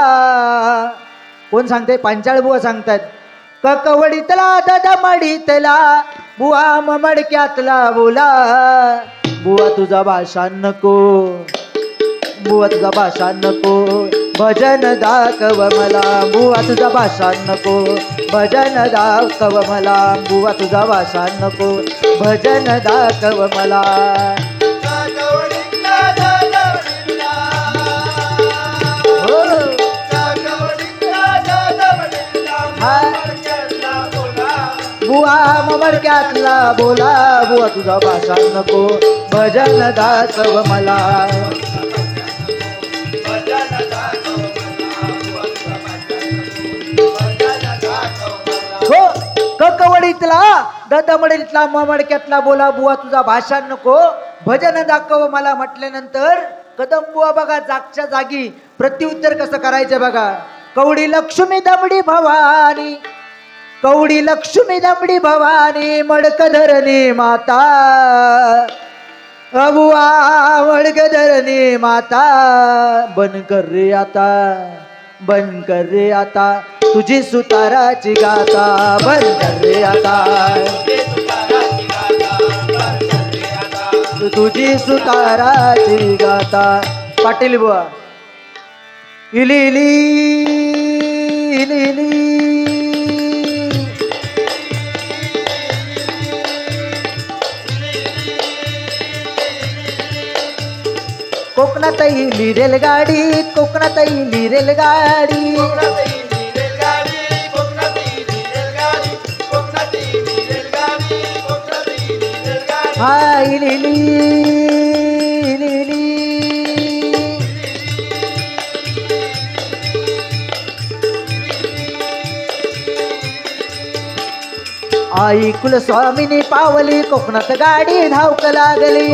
कोण सांगते? पांचाळ बुवा सांगतात. ककवडी तला ददमडी तला, बुवा ममडक्यातला बोला. बुवा तुझा भाषा नको, बुवा तुझा भाषा नको, भजन दाखव मला. बुवा तुझा भाषा नको, भजन दाखव मला. बुवा तुझा भाषा नको, भजन दाखव मला. बुवा ममडक्यातला बोला. बुवा तुझा भाषा नको, भजन दाखव मला. हो ककवडीतला ददमडीतला ममडक्यातला बोला. बुवा तुझा भाषा नको, भजन दाखव मला म्हटल्यानंतर कदम बुवा बघा जागच्या जागी प्रत्युत्तर कसं करायचं बघा. कवडी लक्ष्मी दमडी भवानी, कवडी लक्ष्मी दमडी भवानी, मडक धरणी माता. अबुआ मडक धरणी माता. बन कर रे आता, बन कर रे आता, तुझी सुताराची गाता. बन कर रे आता, तुझी सुताराची गाता. पाटील बुवा इली इली इली इली. कोकणात इली रेलगाडी, कोकणात इली रेलगाडी. हा इली इली इली इली. आई कुलस्वामिनी पावली, कोकणात गाडी धावक लागली.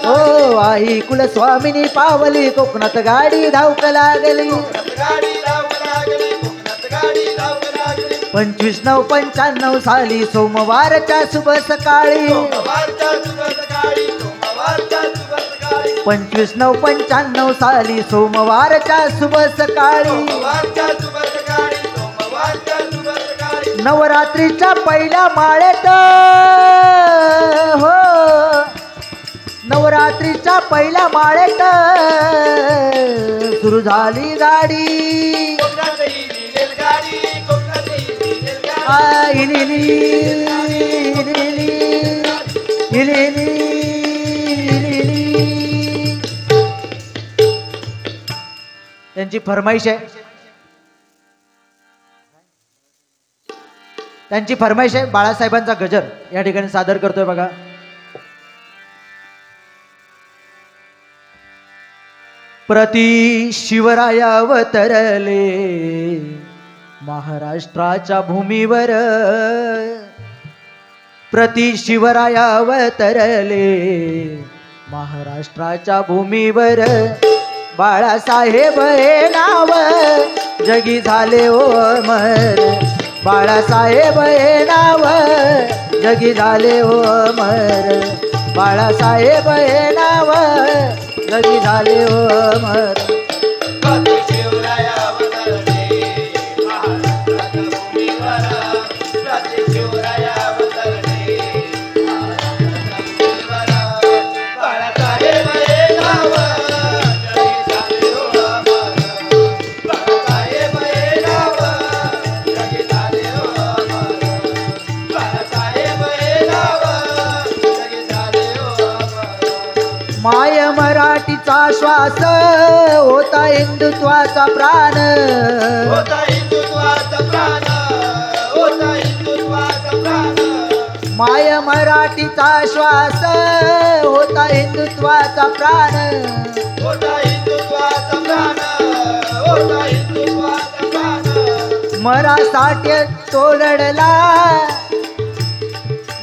हो आई कुलस्वामिनी पावली, कोकणात गाडी धावक लागली. गाडी धावू लागली कोकणात गाडी धावू लागली 25/9/95 साली सोमवारच्या शुभ सकाळी सोमवारच्या शुभ सकाळी सोमवारच्या शुभ सकाळी 25/9/95 साली सोमवारच्या शुभ सकाळी सोमवारच्या शुभ सकाळी सोमवारच्या शुभ सकाळी नवरात्रीच्या पहिल्या माळेत हो नवरात्रीच्या पहिल्या माळेत सुरू झाली गाडी कोकणात ही रेलगाडी कोकणात ही रेलगाडी इलेली, इलेली, इलेली, इलेली. त्यांची फरमाईश आहे बाळासाहेबांचा गजर या ठिकाणी सादर करतोय बघा. प्रति शिवराय अवतरले महाराष्ट्राच्या भूमीवर प्रति शिवराय अवतरले महाराष्ट्राच्या भूमीवर बाळासाहेब हे नाव जगी झाले ओ अमर बाळासाहेब हे नाव जगी झाले ओ अमर बाळासाहेब हे नाव जगी झाले ओ अमर प्रति शिवराय अवतरले महाराष्ट्राच्या भूमीवर प्रति शिवराय अवतरले महाराष्ट्राच्या भूमीवर बाळासाहेब हे नाव जगी झाले ओ अमर बाळासाहेब हे नाव जगी झाले ओ अमर बाळासाहेब हे नाव जगी झाले ओ अमर माय मराठीचा श्वास होता हिंदुत्वाचा प्राण होता हिंदुत्वाचा प्राण होता हिंदुत्वाचा प्राण माय मराठीचा श्वास होता हिंदुत्वाचा प्राण होता हिंदुत्वाचा प्राण होता हिंदुत्वाचा प्राण मरासाठी तो लढला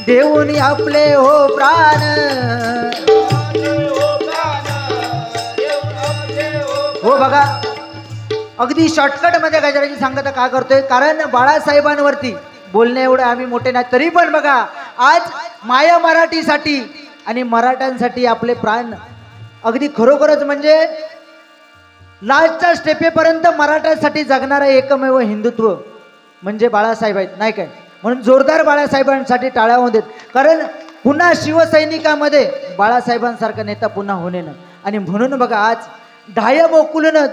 देऊन आपले हो प्राण हो बघा अगदी शॉर्टकट मध्ये गजराची सांगता का करतोय कारण बाळासाहेबांवरती बोलणे एवढे आम्ही मोठे नाही तरी पण बघा आज माया मराठीसाठी आणि मराठ्यांसाठी आपले प्राण अगदी खरोखरच म्हणजे लास्टच्या स्टेपेपर्यंत मराठ्यांसाठी जगणारा एकमेव हिंदुत्व म्हणजे बाळासाहेब आहेत नाही काय म्हणून जोरदार बाळासाहेबांसाठी टाळ्या होऊ देत कारण पुन्हा शिवसैनिकामध्ये बाळासाहेबांसारखा नेता पुन्हा होणे नाही आणि म्हणून बघा आज ढाय मोकुलनं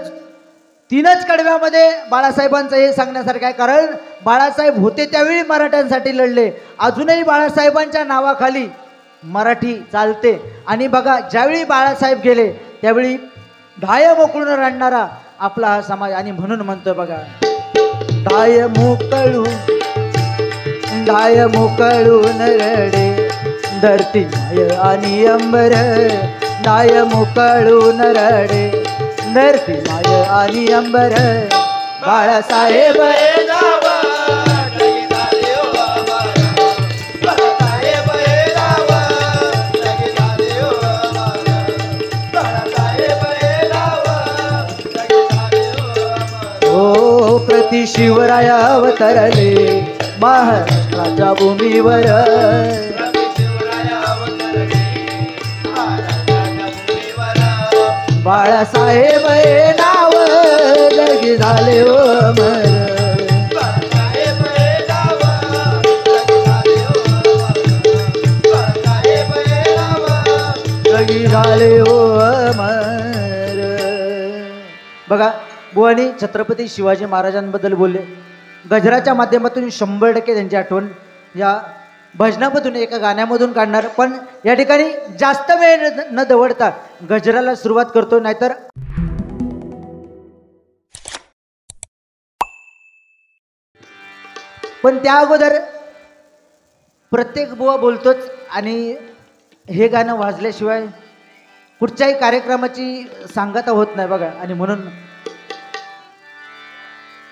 तीनच कडव्यामध्ये बाळासाहेबांचं हे सांगण्यासारखं आहे कारण बाळासाहेब होते त्यावेळी मराठ्यांसाठी लढले अजूनही बाळासाहेबांच्या नावाखाली मराठी चालते आणि बघा ज्यावेळी बाळासाहेब गेले त्यावेळी ढाय मोकळून रडणारा आपला हा समाज आणि म्हणून म्हणतोय बघा ढाय मोकळून रडे धरती माय आणि अंबर ढाय मोकळून रडे धरती माय आणि अंबर बाळासाहेब हे नाव जगी झाले ओ अमर बाळासाहेब हे नाव जगी झाले ओ अमर बाळासाहेब हे नाव जगी झाले ओ अमर ओ प्रति शिवराय अवतरले महाराष्ट्राच्या भूमीवर प्रति शिवराय अवतरले महाराष्ट्राच्या भूमीवर बाळासाहेब हे नाव जगी झाले ओ अमर बाळासाहेब हे नाव जगी झाले ओ अमर बाळासाहेब हे नाव जगी झाले ओ अमर. बघा बुवानी छत्रपती शिवाजी महाराजांबद्दल बोलले गजराच्या माध्यमातून 100% त्यांची आठवण या भजनामधून एका गाण्यामधून काढणार पण या ठिकाणी जास्त वेळ न दवडता गजराला सुरुवात करतो नाहीतर पण त्या अगोदर प्रत्येक बुवा बोलतोच आणि हे गाणं वाजल्याशिवाय कुठच्याही कार्यक्रमाची सांगता होत नाही बघा आणि म्हणून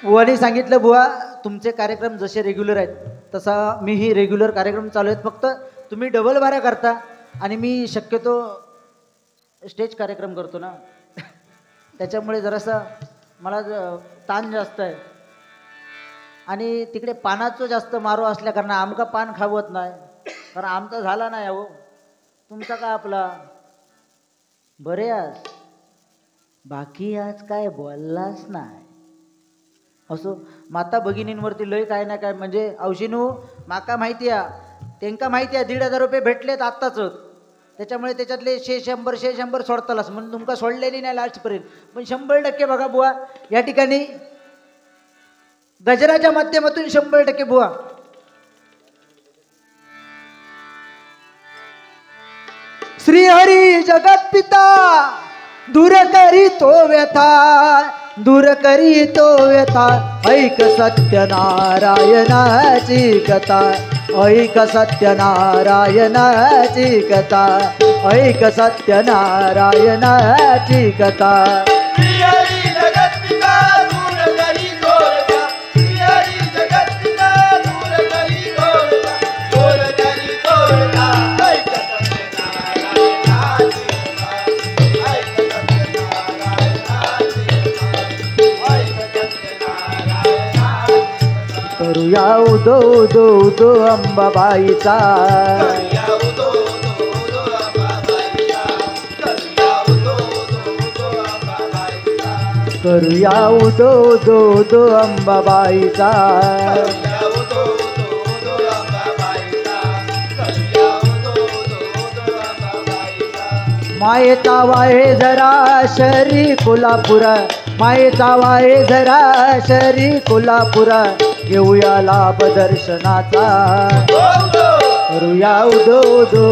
बुवानी सांगितलं बुवा तुमचे कार्यक्रम जसे रेग्युलर आहेत तसा मीही रेग्युलर कार्यक्रम चालू आहेत फक्त तुम्ही डबल बाऱ्या करता आणि मी शक्यतो स्टेज कार्यक्रम करतो ना त्याच्यामुळे जरासा मला ताण जास्त आहे आणि तिकडे पानाचं जास्त मारो असल्या कारण आमका पान खावत नाही कारण आमचा झाला नाही हो तुमचा का आपला बरे आज बाकी आज काय बोललाच नाही असो माता भगिनींवरती लय काय ना काय म्हणजे औशिनू माका माहिती आहे त्यांका माहिती आहे 1,500 रुपये भेटलेत आत्ताच त्याच्यामुळे त्याच्यातले 100 सोडतालच म्हणून तुमका सोडलेली नाही लास्टपर्यंत पण 100% बघा बुवा या ठिकाणी गजराच्या माध्यमातून 100% बुवा श्री हरी जगत पिता दूर करी तो व्यथा दूर करी तो व्यथा ऐक सत्यनारायणाची कथा ऐक सत्यनारायणाची कथा ऐक सत्यनारायणाची कथा करूया उदो उदो उदो अंबाबाईचा करूया उदो उदो उदो अंबाबाईचा मायेचा वाहे जरा शरी कोल्हापूर मायेचा वाहे जरा शरी कोल्हापूर घेऊया लाभ दर्शनाचा करूया उदो उदो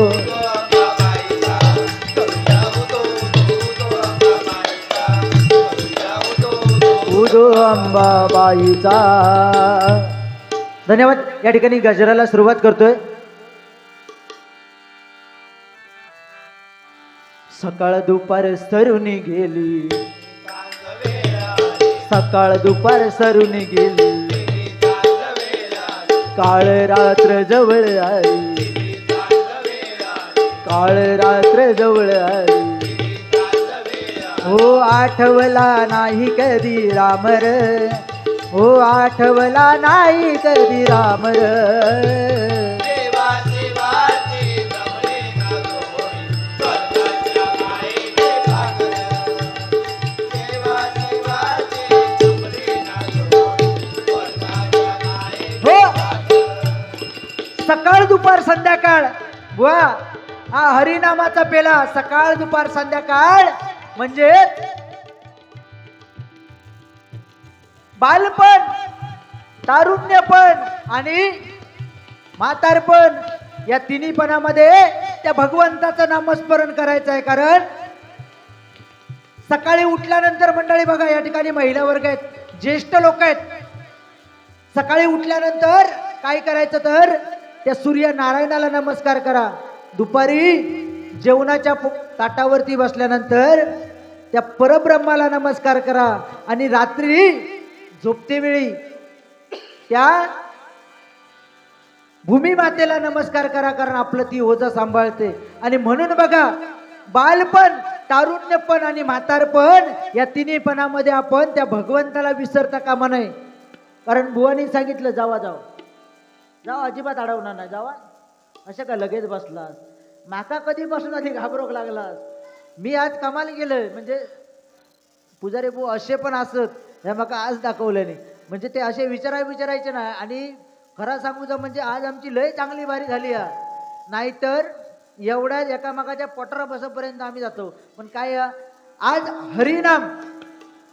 उदो अंबाबाईचा. धन्यवाद. या ठिकाणी गजराला सुरुवात करतोय. सकाळ दुपार सरून गेली सकाळ दुपार सरून गेली काळ रात्र जवळ आली काळ रात्र जवळ आली हो आठवला नाही कधी रामर हो आठवला नाही कधी रामर सकाळ दुपार संध्याकाळ बुवा हा हरिनामाचा पेला सकाळ दुपार संध्याकाळ म्हणजे बालपण तारुण्यपण आणि म्हातारपण या तिन्हीपणामध्ये त्या भगवंताचं नामस्मरण करायचं आहे. कारण सकाळी उठल्यानंतर मंडळी बघा या ठिकाणी महिला वर्ग आहेत ज्येष्ठ लोक आहेत. सकाळी उठल्यानंतर काय करायचं तर त्या सूर्यनारायणाला नमस्कार करा. दुपारी जेवणाच्या ताटावरती बसल्यानंतर त्या परब्रह्माला नमस्कार करा आणि रात्री झोपतेवेळी त्या भूमी मातेला नमस्कार करा कारण आपलं ती ओझं सांभाळते. आणि म्हणून बघा बालपण तारुण्यपण आणि म्हातारपण या तिन्हीपणामध्ये आपण त्या भगवंताला विसरता कामा नये. कारण बुवानी सांगितलं जावा जावा जावा अजिबात अडवणार नाही जावा. असं का लगेच बसलास माका कधीपासून आधी घाबरोक लागलास. मी आज कमाल गेलोय म्हणजे पुजारी भाऊ असे पण असत हे माका आज दाखवलं नाही म्हणजे ते असे विचारायचे नाही. आणि खरा सांगू जा म्हणजे आज आमची लय चांगली बारी झाली आहे. नाहीतर एवढ्या एकामेकाच्या पोटारा बसपर्यंत आम्ही जातो. पण काय आज हरिनाम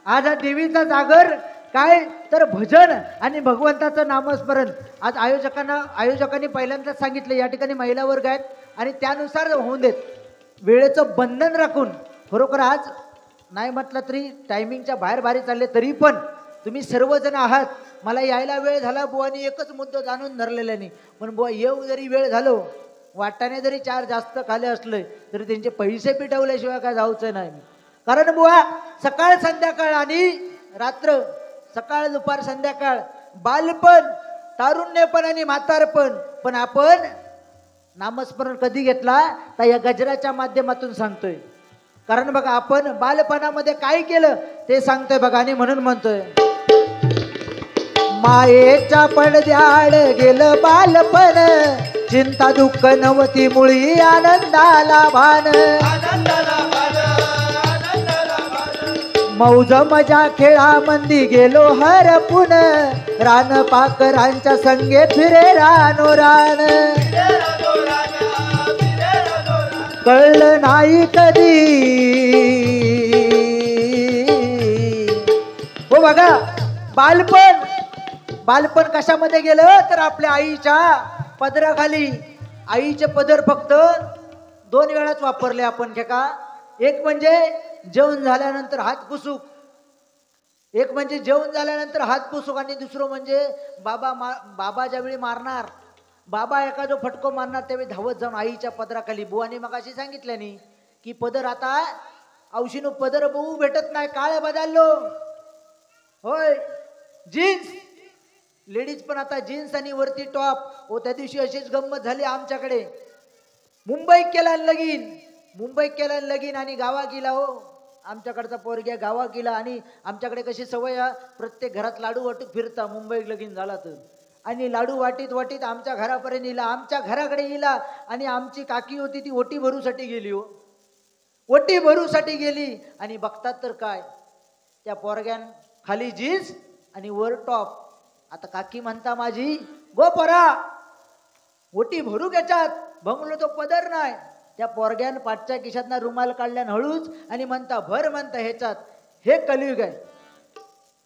आज हा देवीचा जागर काय तर भजन आणि भगवंताचं नामस्मरण. आज आयोजकांनी पहिल्यांदाच सांगितलं या ठिकाणी महिला वर्ग आहेत आणि त्यानुसार होऊन देत वेळेचं बंधन राखून. खरोखर आज नाही म्हटलं तरी टायमिंगच्या बाहेर बारी चालले तरी पण तुम्ही सर्वजण आहात. मला यायला वेळ झाला बुवानी एकच मुद्दा जाणून धरलेला नाही पण बुवा येऊ जरी वेळ झालो वाटाने जरी 4 जास्त खाले असले तरी त्यांचे पैसे पिटवल्याशिवाय काय जाऊचं नाही. कारण बुवा सकाळ संध्याकाळ आणि रात्र सकाळ दुपार संध्याकाळ बालपण तारुण्यपण आणि म्हातारपण. पण आपण नामस्मरण कधी घेतला तर या गजराच्या माध्यमातून सांगतोय. कारण बघा आपण बालपणामध्ये काय केलं ते सांगतोय बघा आणि म्हणून म्हणतोय मायेच्या पडद्याड गेलं बालपण चिंता दुःख नवती मुळी आनंदाला भान मौज मजा खेळामंदी गेलो हरपून रान पाकरांच्या संगे फिरे रानो रान कळलं नाही कधी हो बघा बालपण कशामध्ये गेलं तर आपल्या आईच्या पदराखाली आईचे पदर फक्त 2 वेळाच वापरले आपण का एक म्हणजे जेवण झाल्यानंतर हात पुसूक आणि दुसरं म्हणजे बाबा ज्यावेळी मारणार बाबा एखादं फटको मारणार त्यावेळी धावत जाऊन आईच्या पदराखाली बुवानी मगाशी सांगितल्यानी की पदर आता औशीनो पदर बहू भेटत नाही काळ बदललो होय जीन्स लेडीज पण आता जीन्स आणि वरती टॉप हो त्या दिवशी अशीच गंमत झाली आमच्याकडे मुंबईत केला लगीन आणि गावा गेला हो आमच्याकडचा पोरग्या गावा गेला आणि आमच्याकडे कशी सवय प्रत्येक घरात लाडू वाटून फिरता मुंबईत लगीन झाला तर आणि लाडू वाटीत आमच्या घरापर्यंत येला आमच्या घराकडे येला आणि आमची काकी होती ती ओटी भरूसाठी गेली हो ओटी भरूसाठी गेली आणि बघतात तर काय त्या पोरग्यान खाली जीन्स आणि वर टॉप आता काकी म्हणता माझी गो परा ओटी भरू याच्यात भंगलो तो पदर नाही त्या पोरग्यान पाठच्या खिशातनं रुमाल काढल्यान हळूच आणि म्हणता भर म्हणता ह्याच्यात हे कलियुग आहे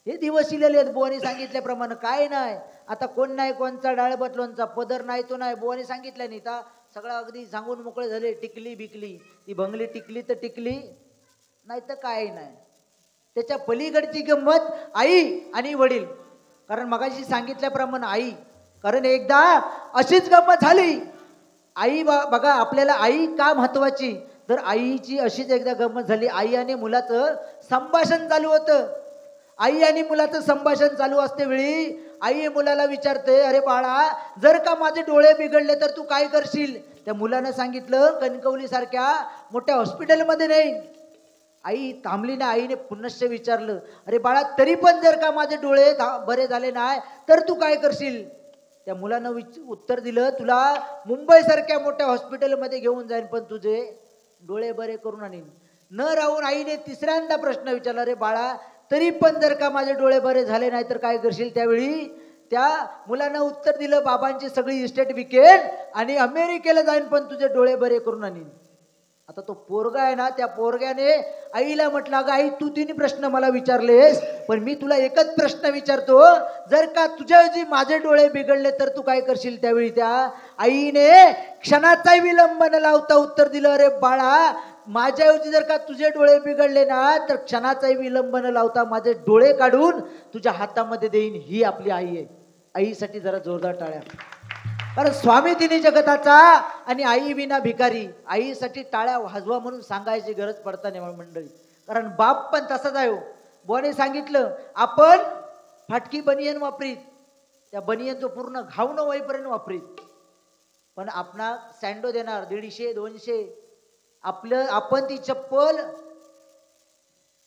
हे दिवस इलेले आहेत बुवानी सांगितल्याप्रमाणे काय नाही आता कोण नाही कोणचा डाळ बदलोनचा पदर नाही तो नाही बुवानी सांगितलं नाही तर सगळं अगदी सांगून मोकळे झाले टिकली बिकली ती भंगली टिकली तर टिकली नाही तर काय नाही त्याच्या पलीकडची गंमत आई आणि वडील कारण मगाशी सांगितल्याप्रमाणे आई कारण एकदा अशीच गंमत झाली आई बघा आपल्याला आई का महत्वाची तर आईची अशीच एकदा गंमत झाली आई आणि मुलाचं संभाषण चालू होतं आई आणि मुलाचं संभाषण चालू असते वेळी आई मुलाला विचारते अरे बाळा जर का माझे डोळे बिघडले तर तू काय करशील त्या मुलानं सांगितलं कणकवली सारख्या मोठ्या हॉस्पिटलमध्ये नाही आई थांबली ना आईने पुनश्च विचारलं अरे बाळा तरी पण जर का माझे डोळे बरे झाले नाही तर तू काय करशील त्या मुलानं उत्तर दिलं तुला मुंबई सारख्या मोठ्या हॉस्पिटलमध्ये घेऊन जाईन पण तुझे डोळे बरे करून आणीन न राहून आईने तिसऱ्यांदा प्रश्न विचारला रे बाळा तरी पण जर का माझे डोळे बरे झाले नाही तर काय करशील त्यावेळी त्या मुलानं उत्तर दिलं बाबांची सगळी इस्टेट विकेन आणि अमेरिकेला जाईन पण तुझे डोळे बरे करून आणीन आता तो पोरगा आहे ना त्या पोरग्याने आईला म्हटलं अगं आई तू 3 प्रश्न मला विचारलेस पण मी तुला एकच प्रश्न विचारतो जर का तुझ्याऐवजी माझे डोळे बिघडले तर तू काय करशील त्यावेळी त्या आईने क्षणाचाही विलंब न लावता उत्तर दिलं अरे बाळा माझ्याऐवजी जर का तुझे डोळे बिघडले ना तर क्षणाचाही विलंब न लावता माझे डोळे काढून तुझ्या हातामध्ये देईन ही आपली आई आहे आईसाठी जरा जोरदार टाळ्या कारण स्वामी तिन्ही जगताचा आणि आई विना भिकारी आईसाठी टाळ्या वाजवा म्हणून सांगायची गरज पडता नाही मंडळी कारण बाप पण तसाच आहे बोने सांगितलं आपण फाटकी बनियन वापरीत त्या बनियनचं पूर्ण घाव न होईपर्यंत वापरीत पण आपणा सँडो देणार 150-200 आपण ती चप्पल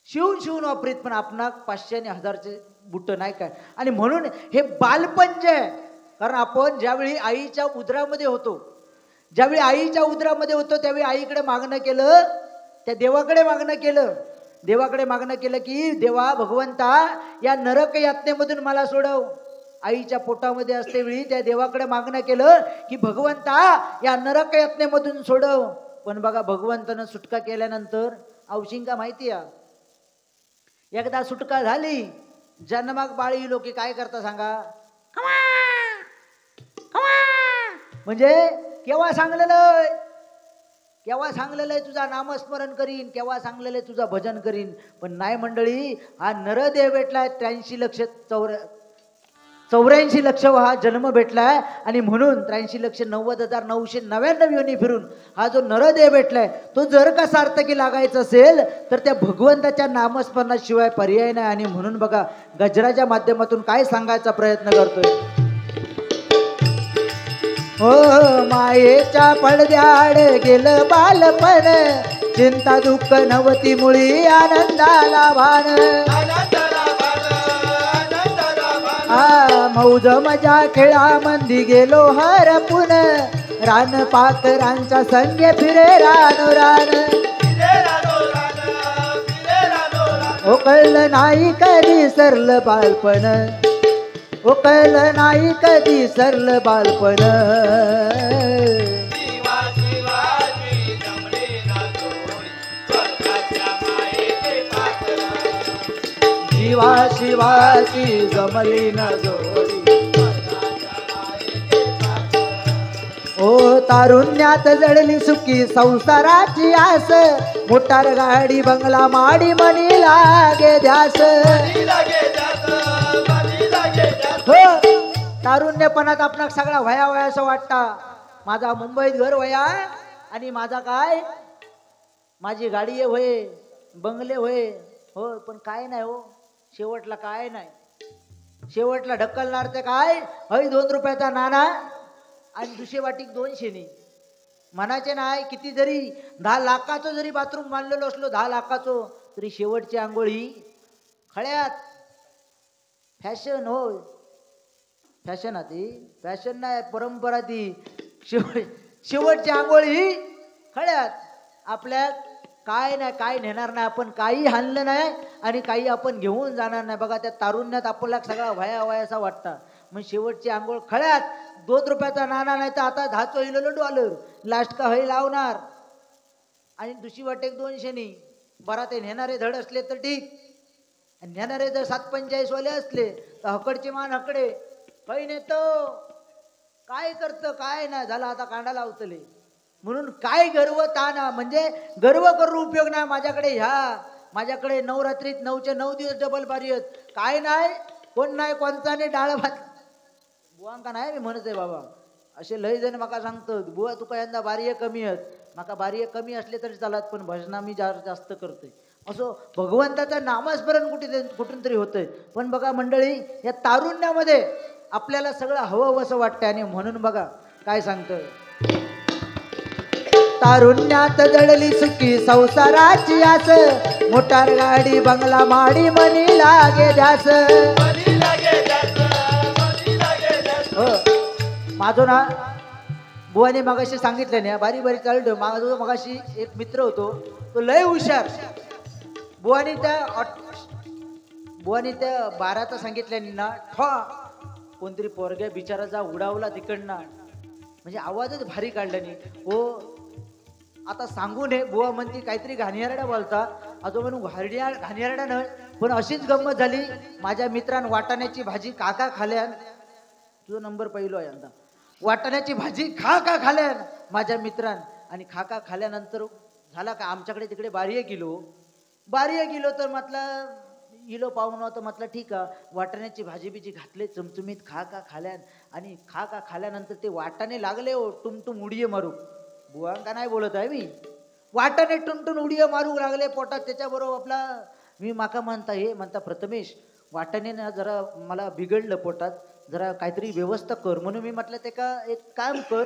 शिवून वापरीत पण आपणा 500 आणि 1000चे बुट नाही काय आणि म्हणून हे बालपण जे आहे कारण आपण ज्यावेळी आईच्या उदरामध्ये होतो त्यावेळी आईकडे मागणं केलं त्या देवाकडे मागणं केलं की देवा भगवंता या नरक यातनेमधून मला सोडव आईच्या पोटामध्ये असते वेळी त्या देवाकडे मागणं केलं की भगवंता या नरक यातनेमधून सोडव पण बघा भगवंतानं सुटका केल्यानंतर औशिंका माहिती आहे एकदा सुटका झाली जन्माक बाळी लोक काय करता सांगा म्हणजे केव्हा सांगलेलं तुझा नामस्मरण करीन केव्हा सांगलेलं तुझा भजन करीन पण नाही मंडळी हा नरदेह भेटलाय 84 लक्ष हा जन्म भेटलाय आणि म्हणून 83,90,999 योनी फिरून हा जो नरदेह भेटलाय तो जर का सार्थकी लागायचा असेल तर त्या भगवंताच्या नामस्मरणाशिवाय पर्याय नाही आणि म्हणून बघा गजराच्या माध्यमातून काय सांगायचा प्रयत्न करतोय हो मायेच्या पडद्याड गेलं बालपण चिंता दुःख नवती मुळी आनंदाला भान आनंदाला भान, आनंदाला भान. मौज मजा खेळा मंदी गेलो हरपून रान पाखरांचा संगे फिरे रानो रान फिरे रानो रान, फिरे रानो रान. ओकळलं नाही कधी सरलं बालपण ओकळलं नाही कधी सरलं बालपण शिवा शिवाजी जमले ना जोडी, स्वर्गाच्या मायेचे पाखरं. शिवा शिवाची जमली न जोडी स्वर्गाच्या मायेचे पाखरं. ओ तारुण्यात जडली सुखी संसाराची आस मोटार गाडी बंगला माडी मनी लागे ध्यास मनी लागे जात, मनी लागे जात. हो तारुण्यपणात आपणाक सगळा वया वयाचं वाटता माझा मुंबईत घर वया आणि माझा काय माझी गाडी आहे होय बंगले होय हो पण काय नाही हो शेवटला काय नाही शेवटला ढकलणार ते काय हय 2 रुपयाचा नाणा आणि दुसरी वाटीक 200 नी म्हणायचे नाही किती जरी 10 लाखाचं जरी बाथरूम बांधलेलो असलो 10 लाखाचं तरी शेवटची आंघोळ ही खळ्यात फॅशन हो फॅशन ती फॅशन नाही परंपरा ती शेवटची आंघोळ ही खळ्यात आपल्या काय नाही काय नेणार नाही आपण काही हाणलं नाही आणि काही आपण घेऊन जाणार नाही बघा त्या तारुण्यात आपल्याला सगळा वया वयाचा वाटता मग शेवटची आंघोळ खळ्यात 2 रुपयाचा नाणा नाही तर आता 10 इलेलो डॉलर लास्ट का हय लावणार आणि दुसरी वाटेक 200 नी बरा ते नेणारे धड असले तर ठीक आणि नेणारे जर 745 वाले असले तर हकडचे मान हकडे काही नेतो काय करतं काय नाही झालं आता कांडा लावतले म्हणून काय गर्व ताना म्हणजे गर्व करून उपयोग नाही माझ्याकडे नवरात्रीत 9चे 9 दिवस डबल बारी आहेत काय नाही कोण नाही कोणता नाही डाळ भात बुवांका नाही मी म्हणत आहे बाबा असे लय जण माका सांगतात बुवा तुका यंदा बारीय कमी आहेत माका बारीय कमी असले तरी चालत पण भजना मी जास्त करतोय असं भगवंताचं नामस्मरण कुठून तरी होतंय पण बघा मंडळी या तारुण्यामध्ये आपल्याला सगळं हवं असं वाटतंय आणि म्हणून बघा काय सांगतोय तारुण्यात जडली सुखी संसाराची आस मोटार गाडी बंगला माडी मनी लागे ध्यास मनी लागे जात, मनी लागे जात. हो माझो ना बुवाने मगाशी सांगितलं नाही बारी बारी चालतो माझा मगाशी एक मित्र होतो तो लय हुशार बुवाने त्या 12चा सांगितल्याने ना ठो कोणतरी पोरग्या बिचाराचा उडावला तिकडनं म्हणजे आवाजच भारी काढला नाही हो आता सांगू नये बुवा म्हणती काहीतरी घाणेरडा बोलता अजून म्हणून घाणेरडा नाही पण अशीच गंमत झाली माझ्या मित्रान वाटाण्याची भाजी काका खाल्यान तुझा नंबर पहिलो आहे यंदा वाटाण्याची भाजी खा खाल्यान माझ्या मित्रान आणि खा खाल्यानंतर झाला का आमच्याकडे तिकडे बारीय किलो तर म्हटलं इलो पाहुणं तर म्हटलं ठीक आहे वाटाण्याची भाजी बिजी घातले चमचमीत खा खाल्यान आणि खा खाल्यानंतर ते वाटाणे लागले हो टुमटुम उडिये मारू बुवांका नाही बोलत आहे मी वाटाणे टुमटुम उडिये मारू लागले पोटात त्याच्याबरोबर आपला मी माका म्हणता प्रथमेश वाटाणे ना जरा मला बिघडलं पोटात जरा काहीतरी व्यवस्था कर म्हणून मी म्हटलं ते का एक काम कर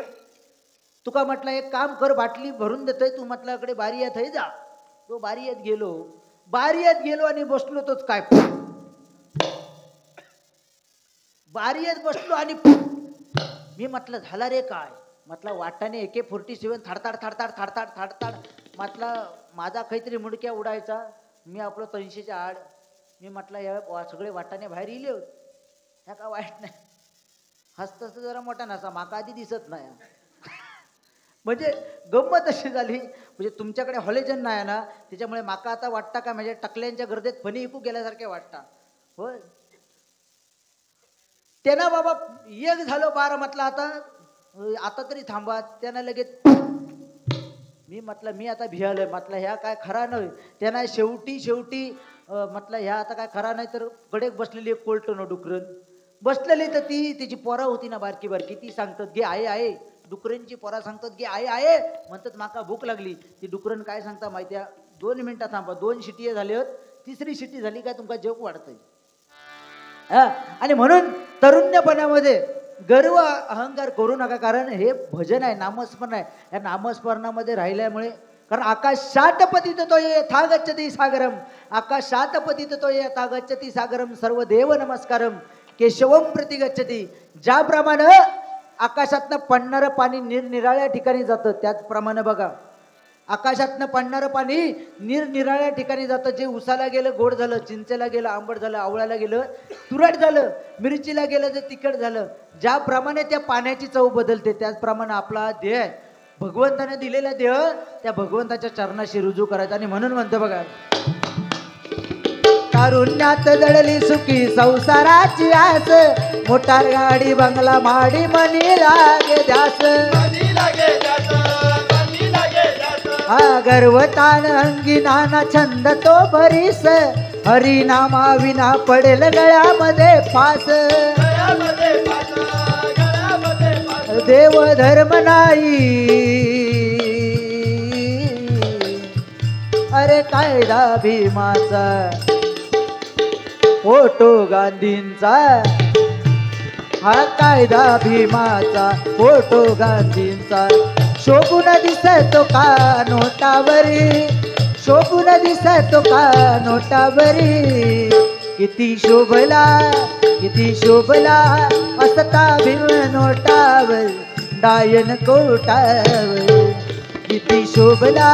तुका म्हटलं एक काम कर बाटली भरून देतोय तू म्हटलं इकडे बारियात आहे जा तो बारियात गेलो आणि बसलो तोच काय बारियात बसलो आणि मी म्हटलं झाला रे काय म्हटलं वाटाने AK-47 थाडताड म्हटलं माझा काहीतरी मुडक्या उडायचा मी आपलं 300च्या आड मी म्हटलं या सगळे वाटाने बाहेर इले होत ह्या का वाईट नाही हसत जरा मोठा नसा माका आधी दिसत नाही म्हणजे गंमत अशी झाली म्हणजे तुमच्याकडे हॉलेजन नाही ना त्याच्यामुळे माका आता वाटता का म्हणजे टकल्यांच्या गर्दीत फणी इकू गेल्यासारखे वाटता होय त्यांना बाबा एक झालो 12 म्हटलं आता तरी थांबा त्यांना लगेच मी म्हटलं मी आता भियालोय म्हटलं ह्या काय खरा नाही त्यांना शेवटी म्हटलं ह्या आता काय खरा नाही तर कडेक बसलेली एक कोल्टनो डुकरन बसलेली तर ती तिची पोरा होती ना बारकी ती सांगतात गे आहे डुकरांची पोरा सांगतात गे आहे म्हणतात माका भूक लागली ती डुकरन काय सांगता माहिती आहे 2 मिनिटं थांबा 2 शिटी झाले होत 3री शिटी झाली काय तुमका जेवक वाढतंय आणि म्हणून तरुण्यपणामध्ये गर्व अहंकार करू नका कारण हे भजन आहे नामस्मरण आहे या नामस्मरणामध्ये राहिल्यामुळे कारण आकाशात पतितो यथा गच्छति सागरम, आकाशात पतितो यथा गच्छति सागरम, सर्व देव नमस्कारम केशवम प्रति गच्छति. ज्याप्रमाणे आकाशातनं पडणारं पाणी निरनिराळ्या ठिकाणी जातं, त्याचप्रमाणे बघा आकाशातनं पडणारं पाणी निरनिराळ्या ठिकाणी जातं. जे उसाला गेलं गोड झालं, चिंचेला गेलं आंबट झालं, आवळ्याला गेलं तुरट झालं, मिरचीला गेलं जे तिखट झालं. ज्याप्रमाणे त्या पाण्याची चव बदलते, त्याचप्रमाणे आपला देह आहे, भगवंताने दिलेला देह त्या भगवंताच्या चरणाशी रुजू करायचा. आणि म्हणून म्हणतो बघा, तारुण्यात जडली सुखी संसाराची आस, मोटार गाडी बंगला माडी मनी लागे ध्यास. हा गर्वतान अंगी नाना छंद तो भरीस, हरिनामा विना पडेल गळ्यामध्ये फास. देव धर्म नाही अरे कायदा भीमाचा, फोटो गांधींचा, हा कायदा भीमाचा फोटो गांधींचा. शोभून दिसतो का नोटावरी, शोभून दिसतो का नोटावरी. किती शोभला किती शोभला असता भीम नोटावर, डायन कोटावर. किती शोभला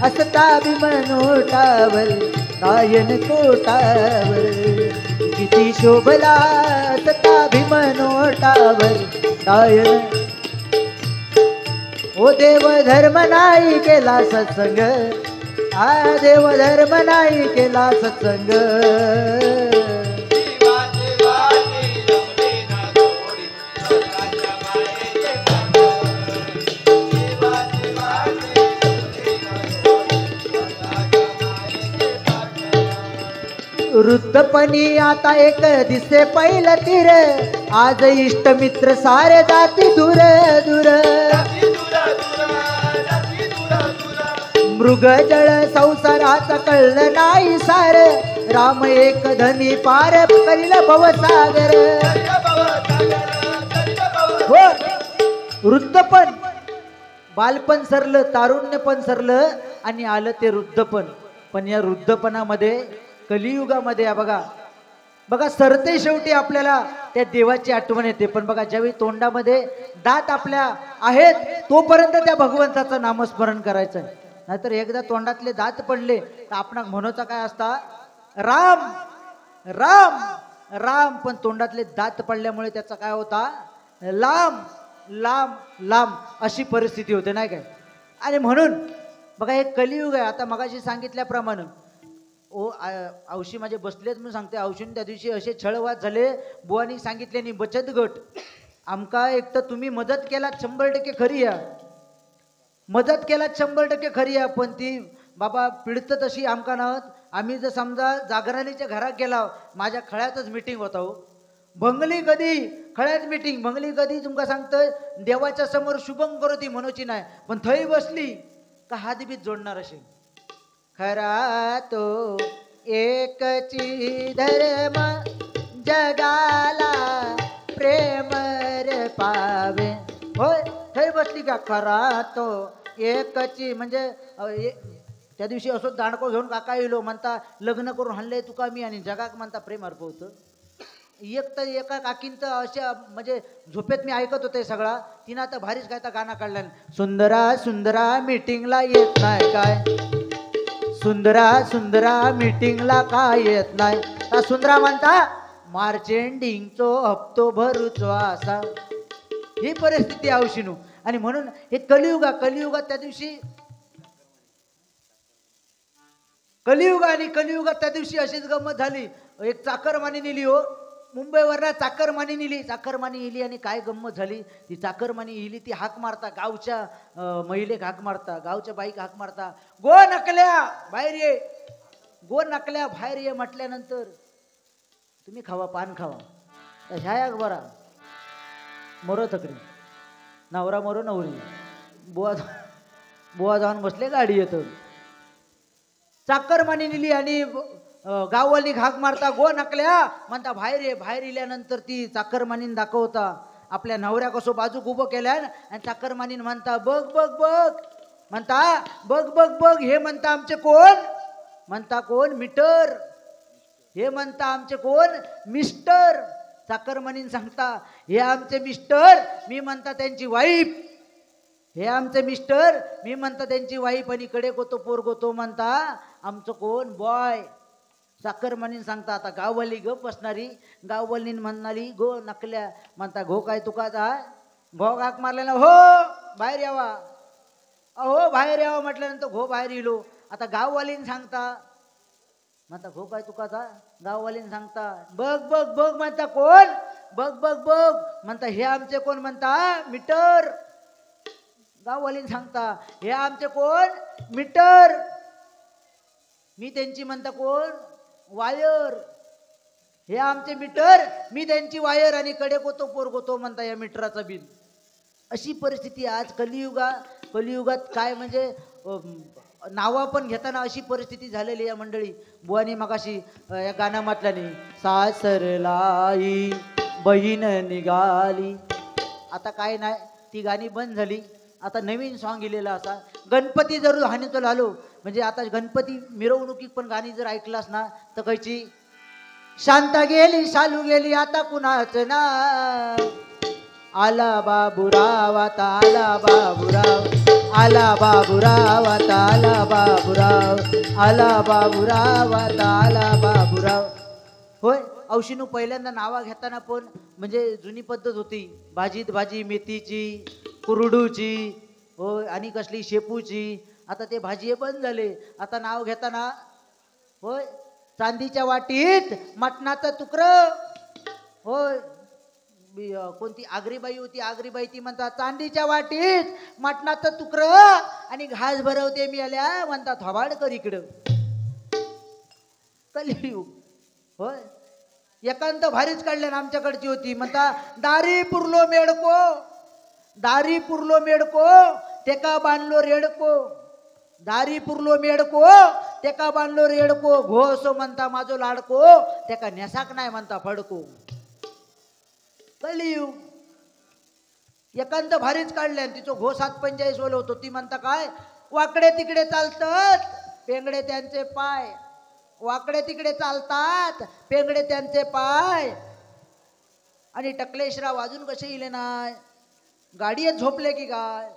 असता भीम नोटावर, डायन कोटावर. किती शोभला असता भीम नोटावर, डायन. ओ देव धर्म नाही केला सत्संग, हा देव धर्म नाही केला सत्संग. वृद्धपणी आता एक दिसे पहिलं तीर, आज इष्ट मित्र सारे जाती दूर दूर. मृगजळ संसाराचा कळलं नाही सार, राम एक धनी पार करील भवसागर. हो, वृद्धपण बालपण सरलं, तारुण्य पण सरलं आणि आलं ते वृद्धपण. पण या वृद्धपणामध्ये कलियुगामध्ये बघा बघा सरते शेवटी आपल्याला त्या देवाची आठवण येते. पण बघा ज्यावेळी तोंडामध्ये दात आपल्या आहेत तोपर्यंत त्या भगवंताचं नामस्मरण करायचं आहे. नाहीतर एकदा तोंडातले दात पडले तर आपण म्हणोचा काय असता, राम राम राम. पण तोंडातले दात पडल्यामुळे त्याचा काय होता, लांब लांब लांब अशी परिस्थिती होते नाही काय. आणि म्हणून बघा हे कलियुग आहे. आता मगाशी सांगितल्याप्रमाणे ओ औशी माझे बसलेत म्हणून सांगते, औशीने त्या दिवशी असे छळवाद झाले. बुवानी सांगितले नाही बचत गट आमका, एक तर तुम्ही मदत केलात 100% खरी आहे, मदत केलात 100% खरी आहे. पण ती बाबा पिडत तशी आमका नाहत. आम्ही जर समजा जागरणीच्या घरात गेला, माझ्या खळ्यातच मिटिंग होता हो. भंगली कधी खळ्यात मिटिंग, भंगली कधी तुमका सांगतोय देवाच्या समोर शुभम करोती म्हणूची नाही, पण थई बसली का हातबीत जोडणार असेल. खरा तो एकची धर्म जगाला प्रेम रे पावे. होय थई बसली का, खरा तो एकची म्हणजे त्या दिवशी असो दांडको घेऊन काका येलो म्हणता लग्न करून हाणले तुका मी, आणि जगाक म्हणता प्रेम अर्पवतं. एक तर एका काकीन तर अशा म्हणजे झोपेत मी ऐकत होते सगळा, तिनं आता भारीच काय तर गाणं काढलं, सुंदरा सुंदरा मीटिंगला येत नाही काय, सुंदरा सुंदरा मीटिंगला काय येत नाही. सुंदरा म्हणता मार्चेंडिंगचो हप्तो भरूचो असा, ही परिस्थिती आवशिनू. आणि म्हणून हे कलियुगात त्या दिवशी कलियुगात त्या दिवशी अशीच गंमत झाली. एक चाकरमानी नेली हो मुंबईवरला, चाकरमानी नेली, चाकरमानी इली. आणि काय गंमत झाली, ती चाकरमानी इली ती हाक मारता, गावच्या महिलेक हाक मारता, गावच्या बाईक हाक मारता, गो नकल्या बाहेर ये, गो नकल्या बाहेर ये म्हटल्यानंतर तुम्ही खावा पान खावा. तर ह्या एक बरा मरो थकडी, नवरा मरो नवरी, बुवा जाऊन बसले गाडी येतो. चाकरमानी नेली आणि गाववाली घाक मारता, गो नकल्या म्हणता बाहेर ये. बाहेर इल्यानंतर ती चाकरमानीन दाखवता आपल्या नवऱ्या कसो बाजूक उभं केल्या, आणि चाकरमानीन म्हणता बघ बघ बघ म्हणता बघ बघ बघ हे म्हणता आमचे कोण, म्हणता कोण मीटर, हे म्हणता आमचे कोण मिस्टर. चाकरमानीन सांगता हे आमचे मिस्टर, मी म्हणता त्यांची वाईफ. हे आमचे मिस्टर, मी म्हणता त्यांची वाईफ. आणि कडे गोतो पोर गोतो म्हणता आमचं कोण बॉय. चाकरमानीन सांगता आता गाववाली गप बसणारी, गाववालीन म्हणणारी गो नकल्या. म्हणता घो काय तुकाचा, घो गाक मारलेला हो बाहेर यावा, अहो बाहेर यावं म्हटल्यानंतर घो बाहेर येलो. आता गाववालीन सांगता म्हणता घो काय तुकाचा, गाववालीन सांगता बघ बघ बघ म्हणता कोण, बघ बघ बघ म्हणता हे आमचे कोण, म्हणता मीटर. गाववालीन सांगता हे आमचे कोण मीटर, मी त्यांची म्हणता कोण वायर. हे आमचे मीटर, मी त्यांची वायर. आणि कडे गोतो पोर गोतो म्हणता या मीटराचं बिल. अशी परिस्थिती आज कलियुगात काय म्हणजे नावा पण घेताना अशी परिस्थिती झालेली या मंडळी. बुवानी मगाशी या गाणं म्हटल्याने सासरलाई बहीण निघाली. आता काय नाही, ती गाणी बंद झाली. आता नवीन सॉन्ग लिहिलेला असा. गणपती जर हानीतो आलो म्हणजे आता गणपती मिरवणुकीत पण गाणी जर ऐकलास ना तर कायची शांता गेली शालू गेली आता कुणाच ना, आला बाबूराव आता आला बाबूराव, आला बाबूराव आता आला बाबूराव, आला बाबूराव आता आला बाबूराव. होय औशीनू पहिल्यांदा नावा घेताना पण म्हणजे जुनी पद्धत होती. भाजीत भाजी मेथीची, कुरडूची, होय आणि कसली शेपूची. आता ते भाजी बंद झाले. आता नाव घेताना होय चांदीच्या वाटीत मटणाचं तुकडं, होय कोणती आगरीबाई होती, आगरीबाई ती म्हणतात चांदीच्या वाटीत मटणाचं तुकडं आणि घास भरवते मी आल्या म्हणतात थोबाडकर इकडं. कलियुग होय. एकांत भारीच काढल्या आमच्याकडची होती. म्हणता दारी पुरलो मेडको, दारी पुरलो मेडको तेका बांधलो रेडको, दारी पुरलो मेडको तेका बांधलो रेडको. घो असो म्हणता माझो लाडको तेका नेसाक नाही म्हणता फडको. कलियुग. एकांत भारीच काढल्या. तिचं घो 745 बोल होतो. ती म्हणता काय वाकडे तिकडे चालतात पेंगडे त्यांचे पाय, वाकडे तिकडे चालतात पेंगडे त्यांचे पाय. आणि टकलेशराव अजून कसे इले नाही, गाडीत झोपले की काय.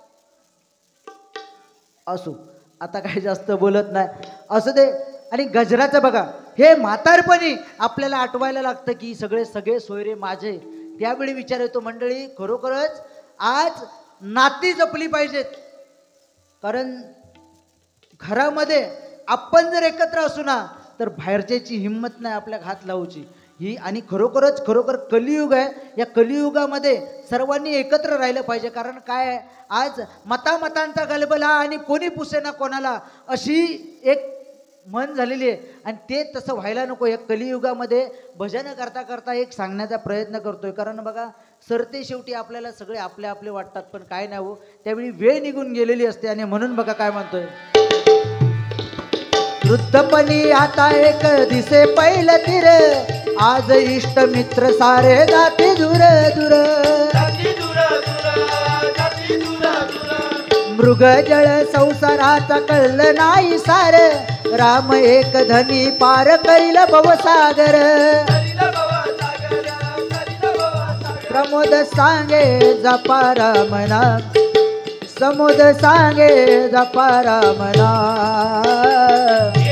असो आता काही जास्त बोलत नाही, असं दे. आणि गजराचं बघा, हे म्हातारपणी आपल्याला आठवायला लागतं की सगळे सगळे सोयरे माझे. त्यावेळी विचार येतो मंडळी खरोखरच आज नाती जपली पाहिजेत. कारण घरामध्ये आपण जर एकत्र असू ना तर बाहेरच्याची हिंमत नाही आपल्या घात लावूची ही. आणि खरोखर कलियुग आहे. या कलियुगामध्ये सर्वांनी एकत्र राहिलं पाहिजे. कारण काय आज मतांचा गलबला आणि कोणी पुसेना कोणाला अशी एक मन झालेली आहे. आणि ते तसं व्हायला नको. या कलियुगामध्ये भजन करता करता एक सांगण्याचा प्रयत्न करतोय. कारण बघा सरते शेवटी आपल्याला सगळे आपले आपले वाटतात पण काय नाही हो, त्यावेळी वेळ निघून गेलेली असते. आणि म्हणून बघा काय म्हणतोय, वृद्धपणी आता एक दिसे पहिलं तीर, आज इष्ट मित्र सारे जाते दूर दूर, मृगजळ संसाराचा कळलं नाही सार, राम एक धनी पार करील भवसागर, प्रमोद सांगे जपा राम नाम, समोद सांगे जपा राम नाम.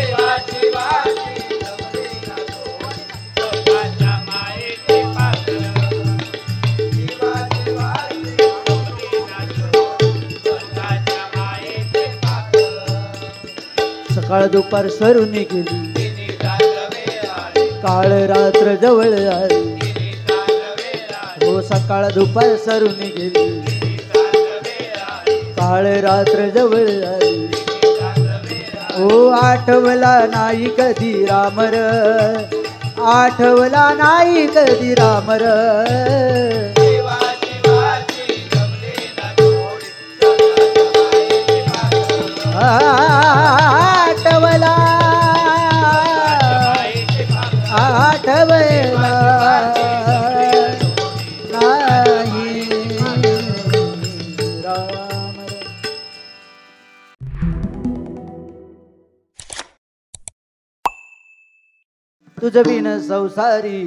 सकाळ दुपार सरून गेली, काळ रात्र जवळ आली, हो सकाळ दुपार सरून गेली, काळ रात्र जवळ आली, ओ आठवला नाही कधी रामर, आठवला नाही कधी रामर, आठवला आठवला तुझ बिन संसारी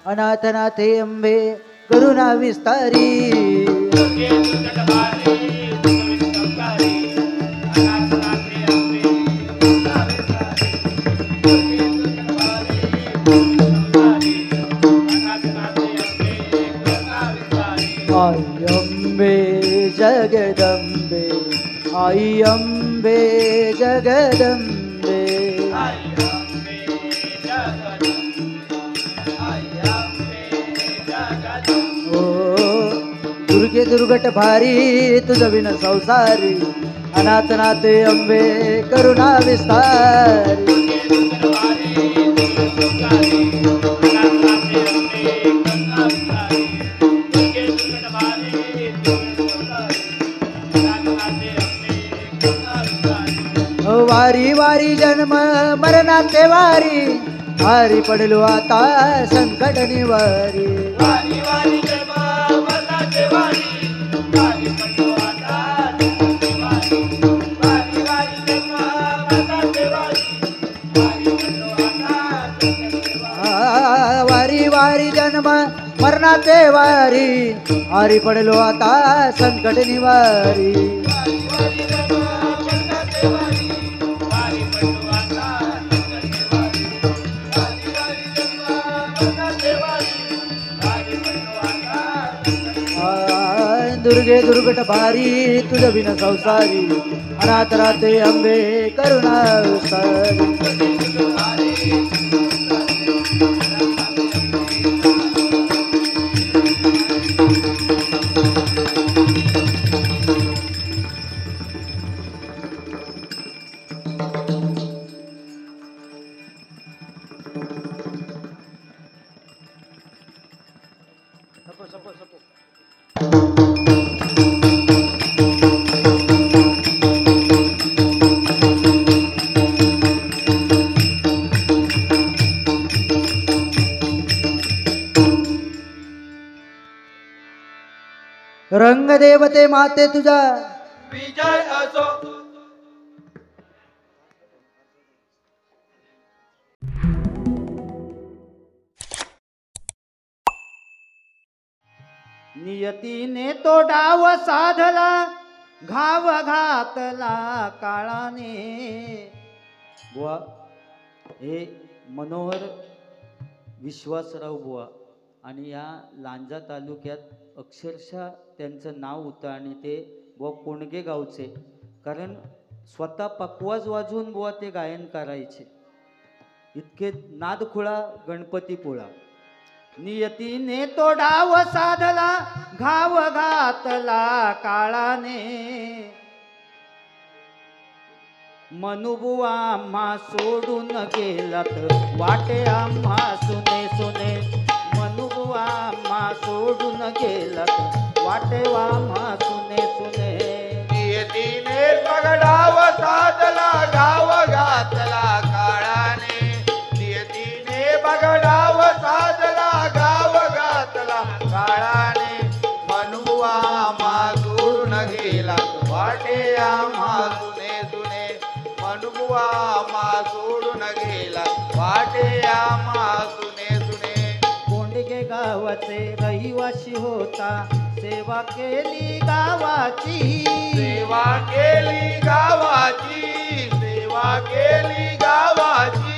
अनाथनाथे अंबे करुणा विस्तारी आई अंबे जगदंबे आई अंबे जगदंबे ओ दुर्गे दुर्गट भारी तुझ बिन संसारी अनाथनाथे अंबे करुणा विस्तारी वारी वारी जन्म मरणाचे वारी वारी पडलो आता संकट निवारी वारी वारी जन्म मरणाचे वारी वारी पडलो आता वारी वारी जन्म मरणाचे वारी वारी पडलो आता वारी वारी जन्म मरणाचे वारी वारी पडलो आता संकट निवारी दुर्गे दुर्गट भारी तुझ बिन संसारी अनाथ राहते अंबे करुणा विस्तारी रंग देवते माते तुझा विजय असो नियतीने तो डाव साधला घाव घातला काळाने बुवा हे मनोहर विश्वासराव बुवा आणि या लांजा तालुक्यात अक्षरशः त्यांचं नाव होतं आणि ते बुवा कोंडगे गावचे कारण स्वतः पकवाज वाजवून बुवा ते गायन करायचे इतके नादखुळा गणपतीपुळा नियतीने तो डाव साधला घाव घातला काळाने मनुबुवा आम्हा सोडून गेलात वाटे आम्हा सुने सुने मनुबुवा आम्हा सोडून गेलात वाटे आम्हा सुने सुने नियतीने पगडाव साधला गाव घातला काळाने नियतीने पगडाव साधला गाव घातला काळाने मनुबुवा आम्हा सोडून गेला वाटे आम्हा सुने सुने मनुबुवा आम्हा सोडून गेला वाटे आम्हा सुने सुने कोंडगे गावाचे रहिवाशी होता सेवा केली गावाची सेवा केली गावाची सेवा केली गावाची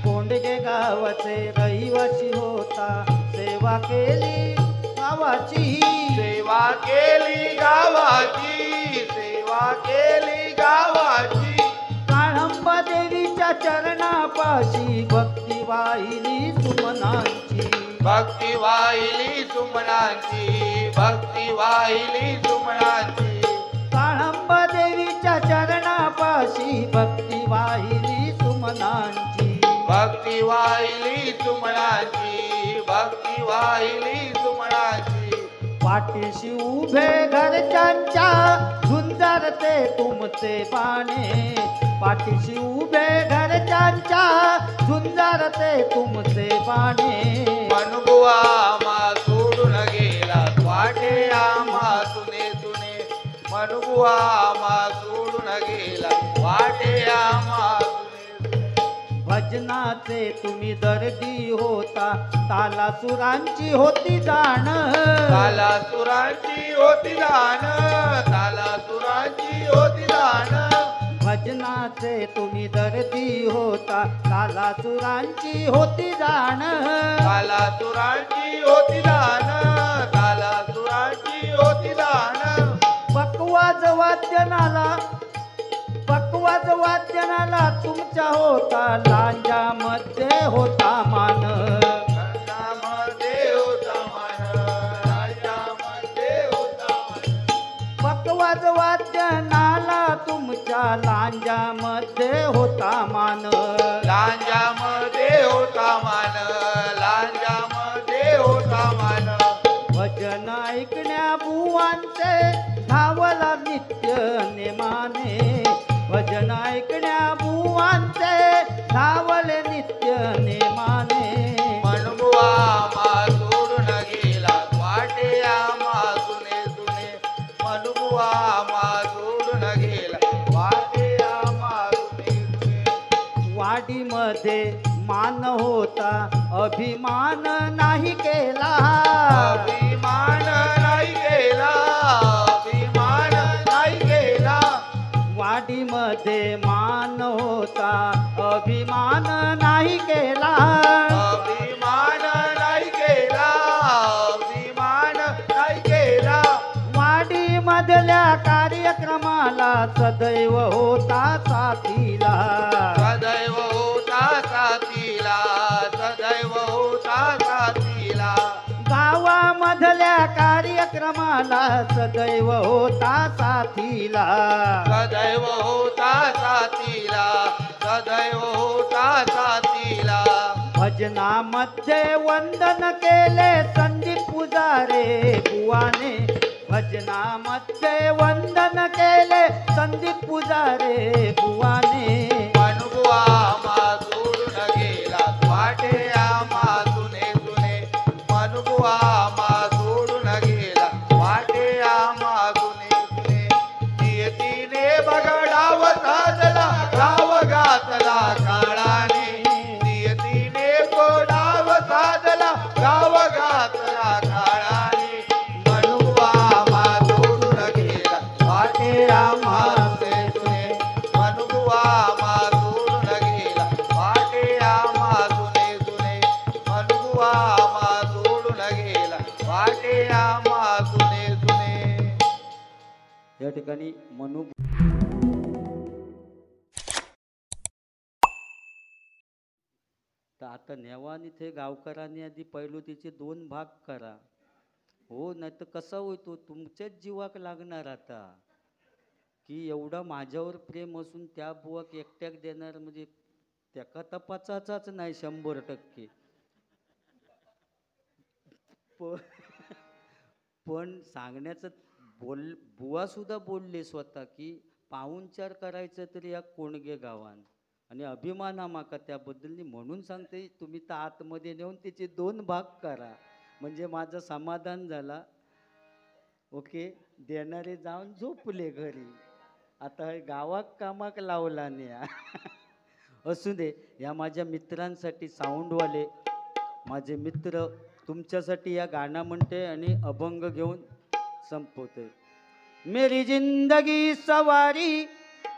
कोंडगे गावाचे रहिवाशी होता सेवा केली गावाची सेवा केली गावाची सेवा केली गावाची काळंब देवीच्या चरणापाशी भक्ती वाहिली सुमनांची भक्ती वाहिली सुमनांची भक्ती वाहिली सुमनांची काळंब देवीच्या चरणापाशी भक्ती वाहिली सुमनांची भक्ती वाहिली सुमनांची भक्ती वाहिली सुमनांची पाठीशी उभे घरच्यांच्या झुंजारते तुमचे पाने पाठीशी उभे घरच्यांच्या झुंजारते तुमचे पाने मनुबुवा आम्हा सोडून गेला वाटे आम्हा सुने सुने मनुबुवा आम्हा सोडून गेला वाटे आम्हा सुने सुने भजनाचे तुम्ही दर्दी होता तालासुरांची होती जाण तालासुरांची होती दान तालासुरांची होती दान भजनाचे तुम्ही दर्दी होता तालासुरांची होती जाण तालासुरांची होती दान तालासुरांची होती दान पक्वाज वाद्यनाला पक्वाज वाद्यनाला तुमच्या होता लांजामध्ये होता मान राजामध्ये होता मान राजामध्ये होता मान पक्वाज वाद्यनाला तुमच्या लांजामध्ये होता मान लांजामध्ये होता मान लांजामध्ये होता मान भजन ऐकण्या बुवांचे धावला नित्य नेमाने भजन ऐकण्या बुवांचे धावले नित्य नेमाने मनमुआ मा सोडून गेला वाटे आम्हा सुने सुने मनमुआ मा सोडून गेला वाटे आम्हा सुने सुने वाडीमध्ये मान होता अभिमान नाही केला अभिमान नाही गेला अभिमान नाही गेला वाडीमध्ये मान होता अभिमान नाही केला अभिमान नाही केला अभिमान नाही केला वाडीमधल्या कार्यक्रमाला सदैव होता साथीला सदैव होता साथीला सदैव होता साथीला गावामधल्या कार्यक्रमाला सदैव होता साथीला सदैव होता साथीला सदैव होता साथीला भजनामध्ये वंदन केले संदीप पुजारे बुवाने भजनामध्ये वंदन केले संदीप पुजारे बुवाने मनमुआ मा सोडून गेला वाटे आम्हा सुने सुने मनमुआ मा सोडून गेला वाटे आम्हा सुने सुने नियतीने बघडाव साजला गाव घातला काळाने नियतीने गोडाव साजला गाव घातला काळाने मनमुआ मा सोडून गेला वाटे आम्हा सुने सुने मनमुआ मा सोडून गेला वाटे आम्हा सुने सुने मनमुआ मा सोडून गेला वाटे आम्हा सुने सुने या ठिकाणी मनु तर आता नेवान इथे गावकऱ्यांनी आधी पैलुतीचे 2 भाग करा हो नाही तर कसा होतो तुमच्याच जीवाक लागणार आता की एवढा माझ्यावर प्रेम असून त्या बुवाक एकट्याक देणार म्हणजे त्याका तपाचाचाच नाही 100%. पण सांगण्याचं बुवा सुद्धा बोलले स्वतः की पाहुणचार करायचं तरी या कोणगे गावान आणि अभिमान हा माका त्याबद्दल म्हणून सांगते तुम्ही तर आतमध्ये नेऊन त्याचे 2 भाग करा म्हणजे माझं समाधान झाला. ओके देणारे जाऊन झोपले घरी आता हे गावाक कामाक लावला नाही असू दे. या माझ्या मित्रांसाठी साऊंडवाले माझे मित्र तुमच्यासाठी या गाणं म्हणते आणि अभंग घेऊन संपवते. मेरी जिंदगी सवारी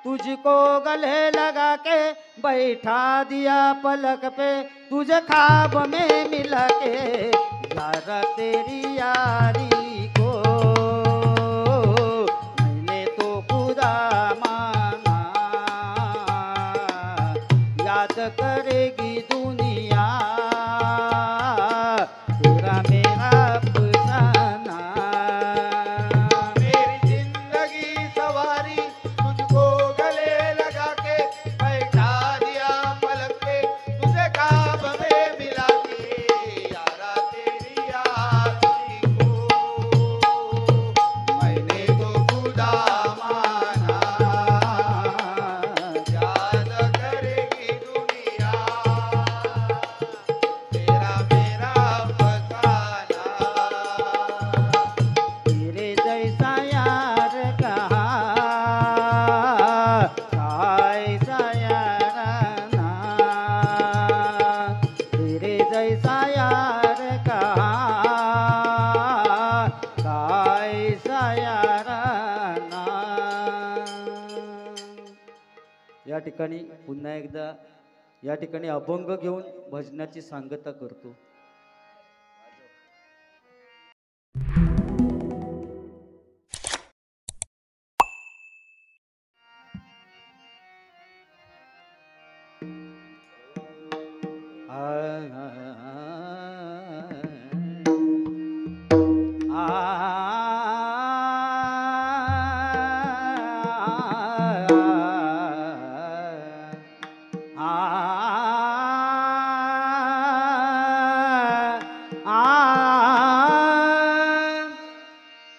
तुझको गले लगा के बैठा दिया पलक पे तुझे ख्वाब में मिला के यारा तेरी यारी को मैंने तो खुदा माना याद करेगी दुनिया तेरा मेरा अफसाना. मेरी जिंदगी सवारी तुझको गले लगा के बैठा दिया पलक पे तुझे ख्वाब में मिला के यारा तेरी यारी को मैंने तो खुदा माना याद करेगी दुनिया तेरा मेरा ठिकाणी पुन्हा एकदा या ठिकाणी अभंग घेऊन भजनाची सांगता करतो.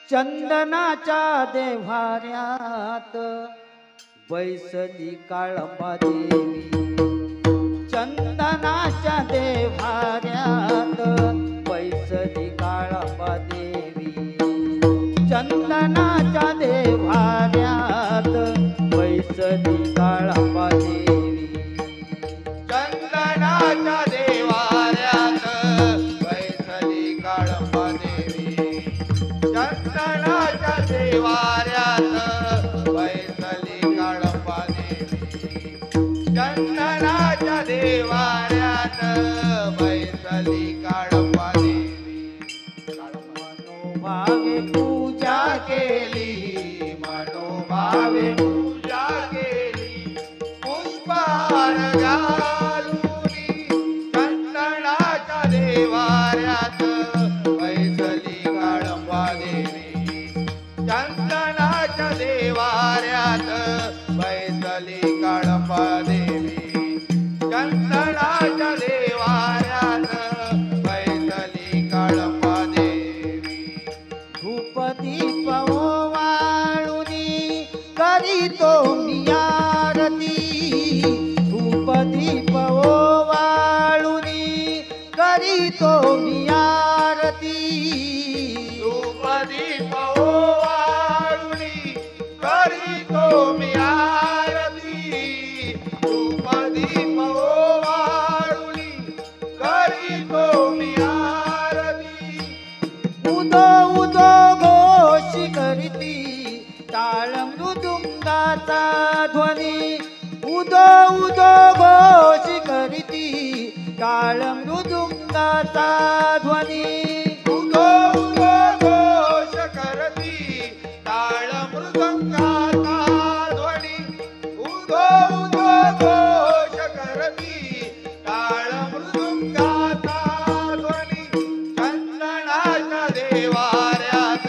चंदनाच्या देव्हाऱ्यात बैसली काळंबा देवी. चंदनाच्या देव्हाऱ्यात बैसली काळंबा देवी. चंदनाच्या देव्हाऱ्यात बैसली काळंबा देवी. चंदनाच्या देवाऱ्यात बैसली काळंबा देवी. चंदनाच्या देवाऱ्यात बैसली काळंबा देवी. चंदनाच्या देवाऱ्यात बैसली काळंबा देवी. मनोभावे पूजा केली मनोभावे पूजा केली पुष्पहार घालूनी. चंदनाच्या देवाऱ्यात बैसली काळंबा देवी. चंदनाच्या देवाऱ्यात बैसली काळंबा देवी. चंदनाच्या देवाऱ्यात बैसली काळंबा देवी. धूप दीप ओवाळुनी करीतो मी आरती. धूप दीप ओवाळुनी करीतो मी आरती. धूपदीप ओवाळुनी करीतो मी आरती. धूपदीप ओवाळुनी करीतो मी आरती. उदो उदो घोष करीती टाळ मृदुंगाचा ध्वनी. उदो उदो घोष करीती टाळ मृदुंगाचा ध्वनी. उदो उदो घोष करती टाळ मृदंगाचा ध्वनी. उदो उदो घोष करती टाळ मृदंगाचा ध्वनी. चंदनाच्या देवाऱ्यात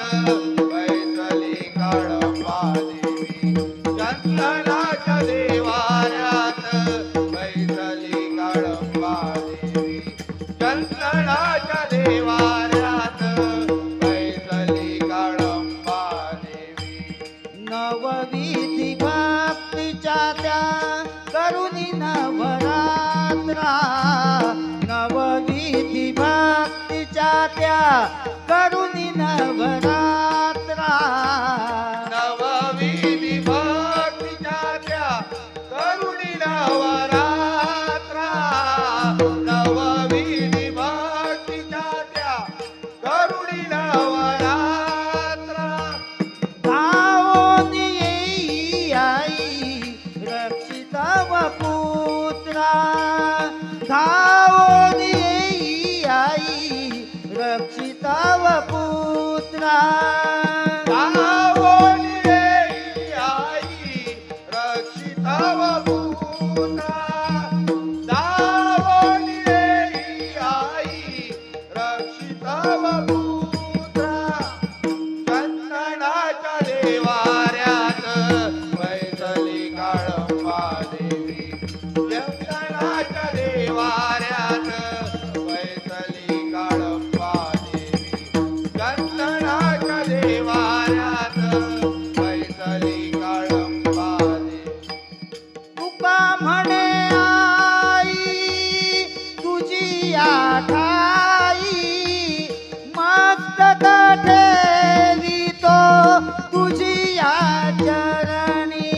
बैसली काळंबा देवी. चंदनाच्या देवाऱ्यात बैसली काळंबा देवी. चंदनाच्या देवाऱ्यात बैसली काळंबा देवी. नवविधी भक्तीच्या त्या करुणी नवरात्रा. नवविधी भक्तीच्या त्या करुणी नवरात्रा. नवविधी भक्तीच्या त्या करुणी नवरात्रा. नवविधी भक्तीच्या त्या करुणी नवरात्रा. धावून येई आई रक्षितव पुत्रा. धावून येई आई रक्षितव पुत्रा. धावून येई आई रक्षितव पुत्रा. धावून येई आई रक्षितव पुत्रा. चंदनाच्या देवाऱ्यात बैसली काळंबा देवी. चंदनाच्या देवाऱ्यात बैसली काळंबा देवी. चंदनाच्या देवाऱ्यात बैसली काळंबा देवी. तुका म्हणे आई तुझी आठाई. मस्तक ठेवितो तुझी चरणी.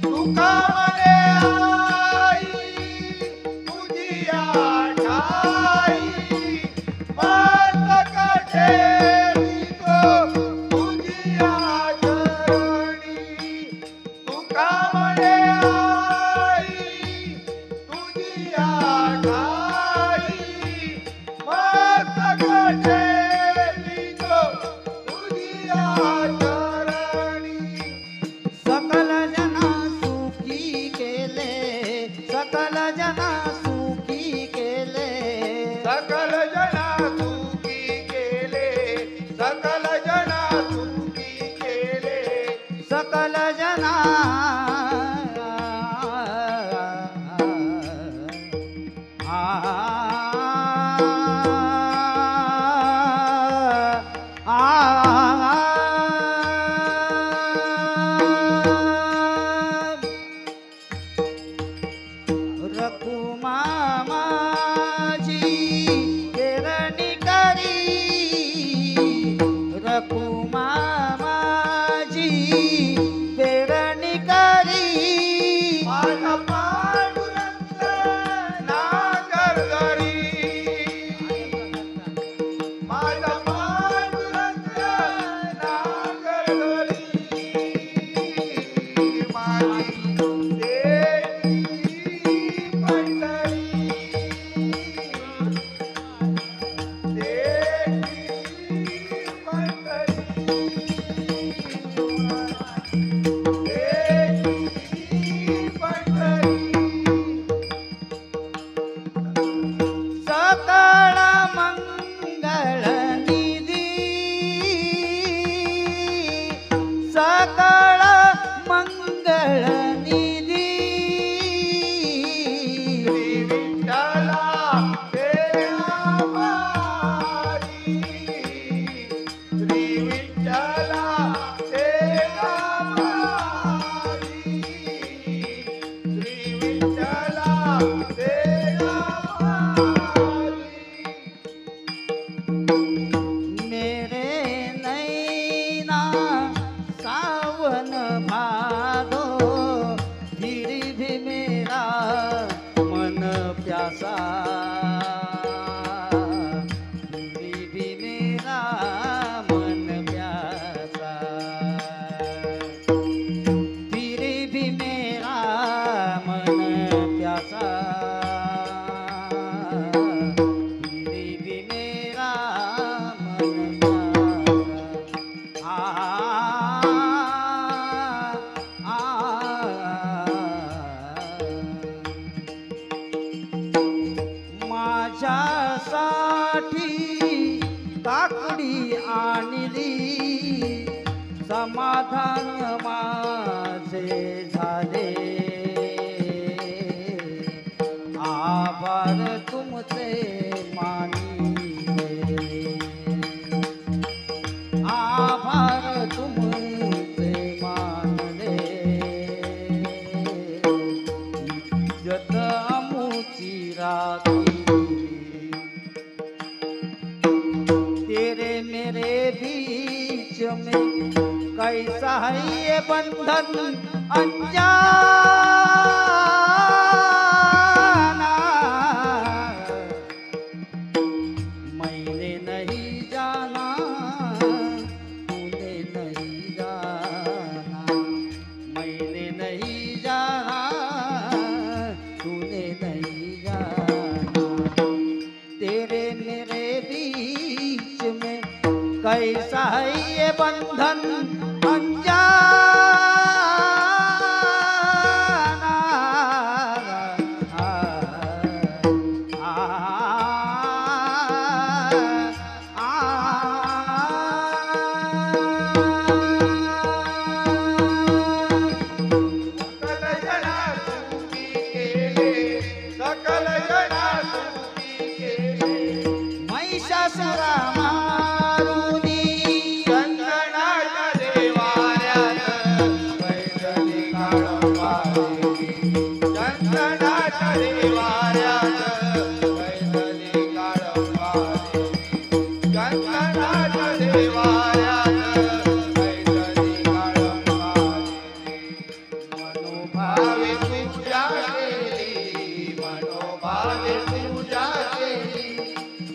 तुका म्हणे आई तुझी आठाई. मस्तक ठेवितो तुझी चरणी. तुका म्हणे दुधिया ठाई मस्तक ठेवी गो दुधिया चरणी सकल जना सुखी केले सकल जना सुखी केले सकल जना सुखी केले सकल जना सुखी केले सकल जना रकुमा माझी पेरणी करी रकुमा माझी पेरणी करी माझा पांडुरंग नागर घरी माझा पांडुरंग नागर घरी माझी देवी पंढरी देवी पंढरी सकळ मंगळ निधी सकळ मंगळ निधी मेरे नैना सावन भादो फिर भी मेरा मन प्यासा फिर भी मेरा मन प्यासा फिर भी मेरा मन प्यासा फिर भी मेरा मन प्यासा माझ्यासाठी काकडी आणली समाधान माझे झाले आभार तुमचे मानिले आभार तुमचे मानले इज्जत अमुची राखी तेरे मेरे बीच में कैसा है ये बंधन अनजाना मैंने नहीं जाना तूने नहीं जाना मैंने नहीं जाना तूने नहीं जाना तेरे मेरे बीच में कैसा है ये बंधन अनजाना सकल जना सुखी केले सकल जना सुखी केले महिषासुरा मारुनी चंदनाच्या देवाऱ्यात पैठणी काळंबादेवी चंदनाच्या देवाऱ्यात पैठणी काळंबादेवी चंदनाच्या देवाऱ्यात पैठणी काळंबादेवी मनोभावे पूजा केली मनोभावे पूजा केली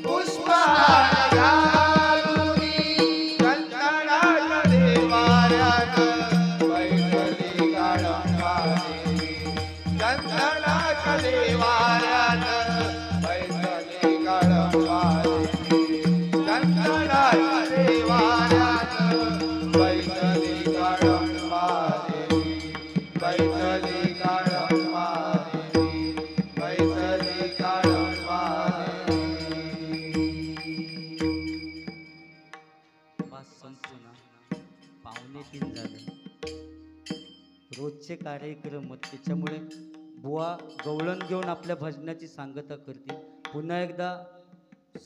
पुष्पहार घालूनी चंदनाच्या देवाऱ्यात पैठणी काळंबादेवी चंदनाच्या देवाऱ्यात काळंबाने. बस संपू ना, 2:45 झालं. रोजचे कार्यक्रम आहेत, त्याच्यामुळे बुवा गवळण घेऊन आपल्या भजनाची सांगता करतील. पुन्हा एकदा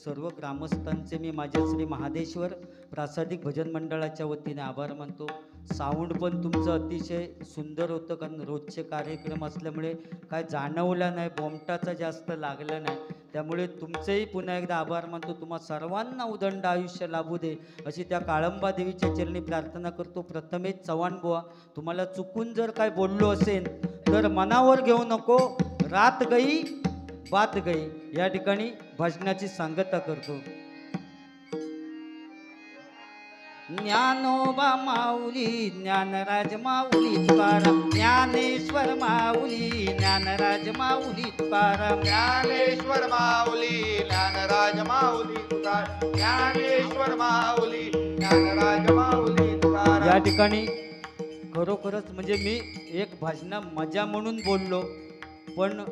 सर्व ग्रामस्थांचे मी माझ्या श्री महादेश्वर प्रासादिक भजन मंडळाच्या वतीने आभार मानतो. साऊंड पण तुमचं अतिशय सुंदर होतं, कारण रोजचे कार्यक्रम असल्यामुळे काय जाणवलं नाही, बोमटाचा जास्त लागला नाही. त्यामुळे तुमचेही पुन्हा एकदा आभार मानतो. तुम्हा सर्वांना उदंड आयुष्य लाभू दे अशी त्या काळंबा देवीच्या चरणी प्रार्थना करतो. प्रथमेश चव्हाण बुवा, तुम्हाला चुकून जर काय बोललो असेल तर मनावर घेऊ नको. रात गई बात गई या ठिकाणी भजनाची सांगता करतो. ज्ञानोबा माऊली ज्ञानराज माऊली तुकाराम, ज्ञानेश्वर माऊली ज्ञानराज माऊली तुकाराम, ज्ञानेश्वर माऊली ज्ञानराज माऊली तुकाराम, ज्ञानेश्वर माऊली ज्ञानराज माऊली तुकाराम. या ठिकाणी खरोखरच म्हणजे मी एक भजना मजा म्हणून बोललो, पण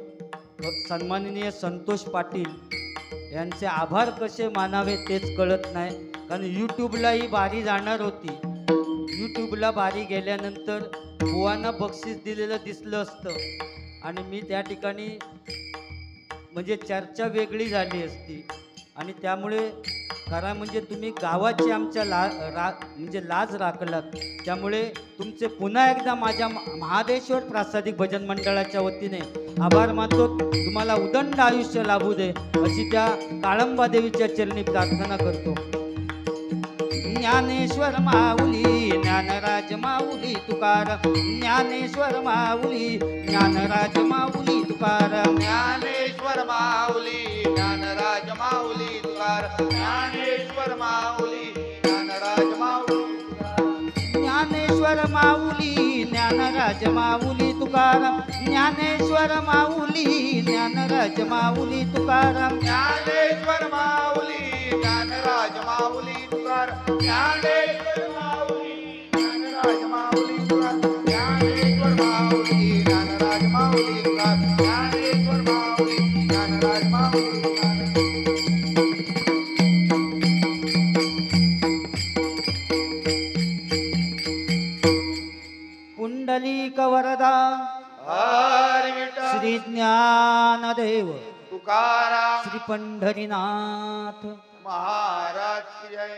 सन्माननीय संतोष पाटील यांचे आभार कसे मानावे तेच कळत नाही. कारण यूट्यूबला ही बारी जाणार होती. यूट्यूबला बारी गेल्यानंतर बुवांना बक्षीस दिलेलं दिसलं असतं आणि मी त्या ठिकाणी म्हणजे चर्चा वेगळी झाली असती. आणि त्यामुळे खरं म्हणजे तुम्ही गावाची आमच्या म्हणजे लाज राखलात. त्यामुळे तुमचे पुन्हा एकदा माझ्या महादेश्वर प्रासादिक भजन मंडळाच्या वतीने आभार मानतो. तुम्हाला उदंड आयुष्य लाभू दे अशी त्या काळंबा देवीच्या चरणी प्रार्थना करतो. ज्ञानेश्वर माऊली ज्ञानराज माऊली तुकाराम, ज्ञानेश्वर माऊली ज्ञानराज माऊली तुकाराम, ज्ञानेश्वर माऊली ज्ञानराज माऊली तुकाराम, ज्ञानेश्वर माऊली ज्ञानराज माऊली तुकाराम, ज्ञानेश्वर माऊली ज्ञानराज माऊली तुकाराम, ज्ञानेश्वर माऊली ज्ञानराज माऊली तुकाराम, ज्ञानेश्वर माऊली ज्ञानराज माऊली तुकाराम, ज्ञानेश्वर माऊली ज्ञानराज माऊली तुकाराम, ज्ञानेश्वर माऊली ज्ञानराज माऊली तुकाराम, ज्ञानेश्वर माऊली ज्ञानराज माऊली तुकाराम. पुंडलिक वरदा हरी विठ्ठल श्री ज्ञानदेव तुकाराम श्री पंढरीनाथ महाराज की जय.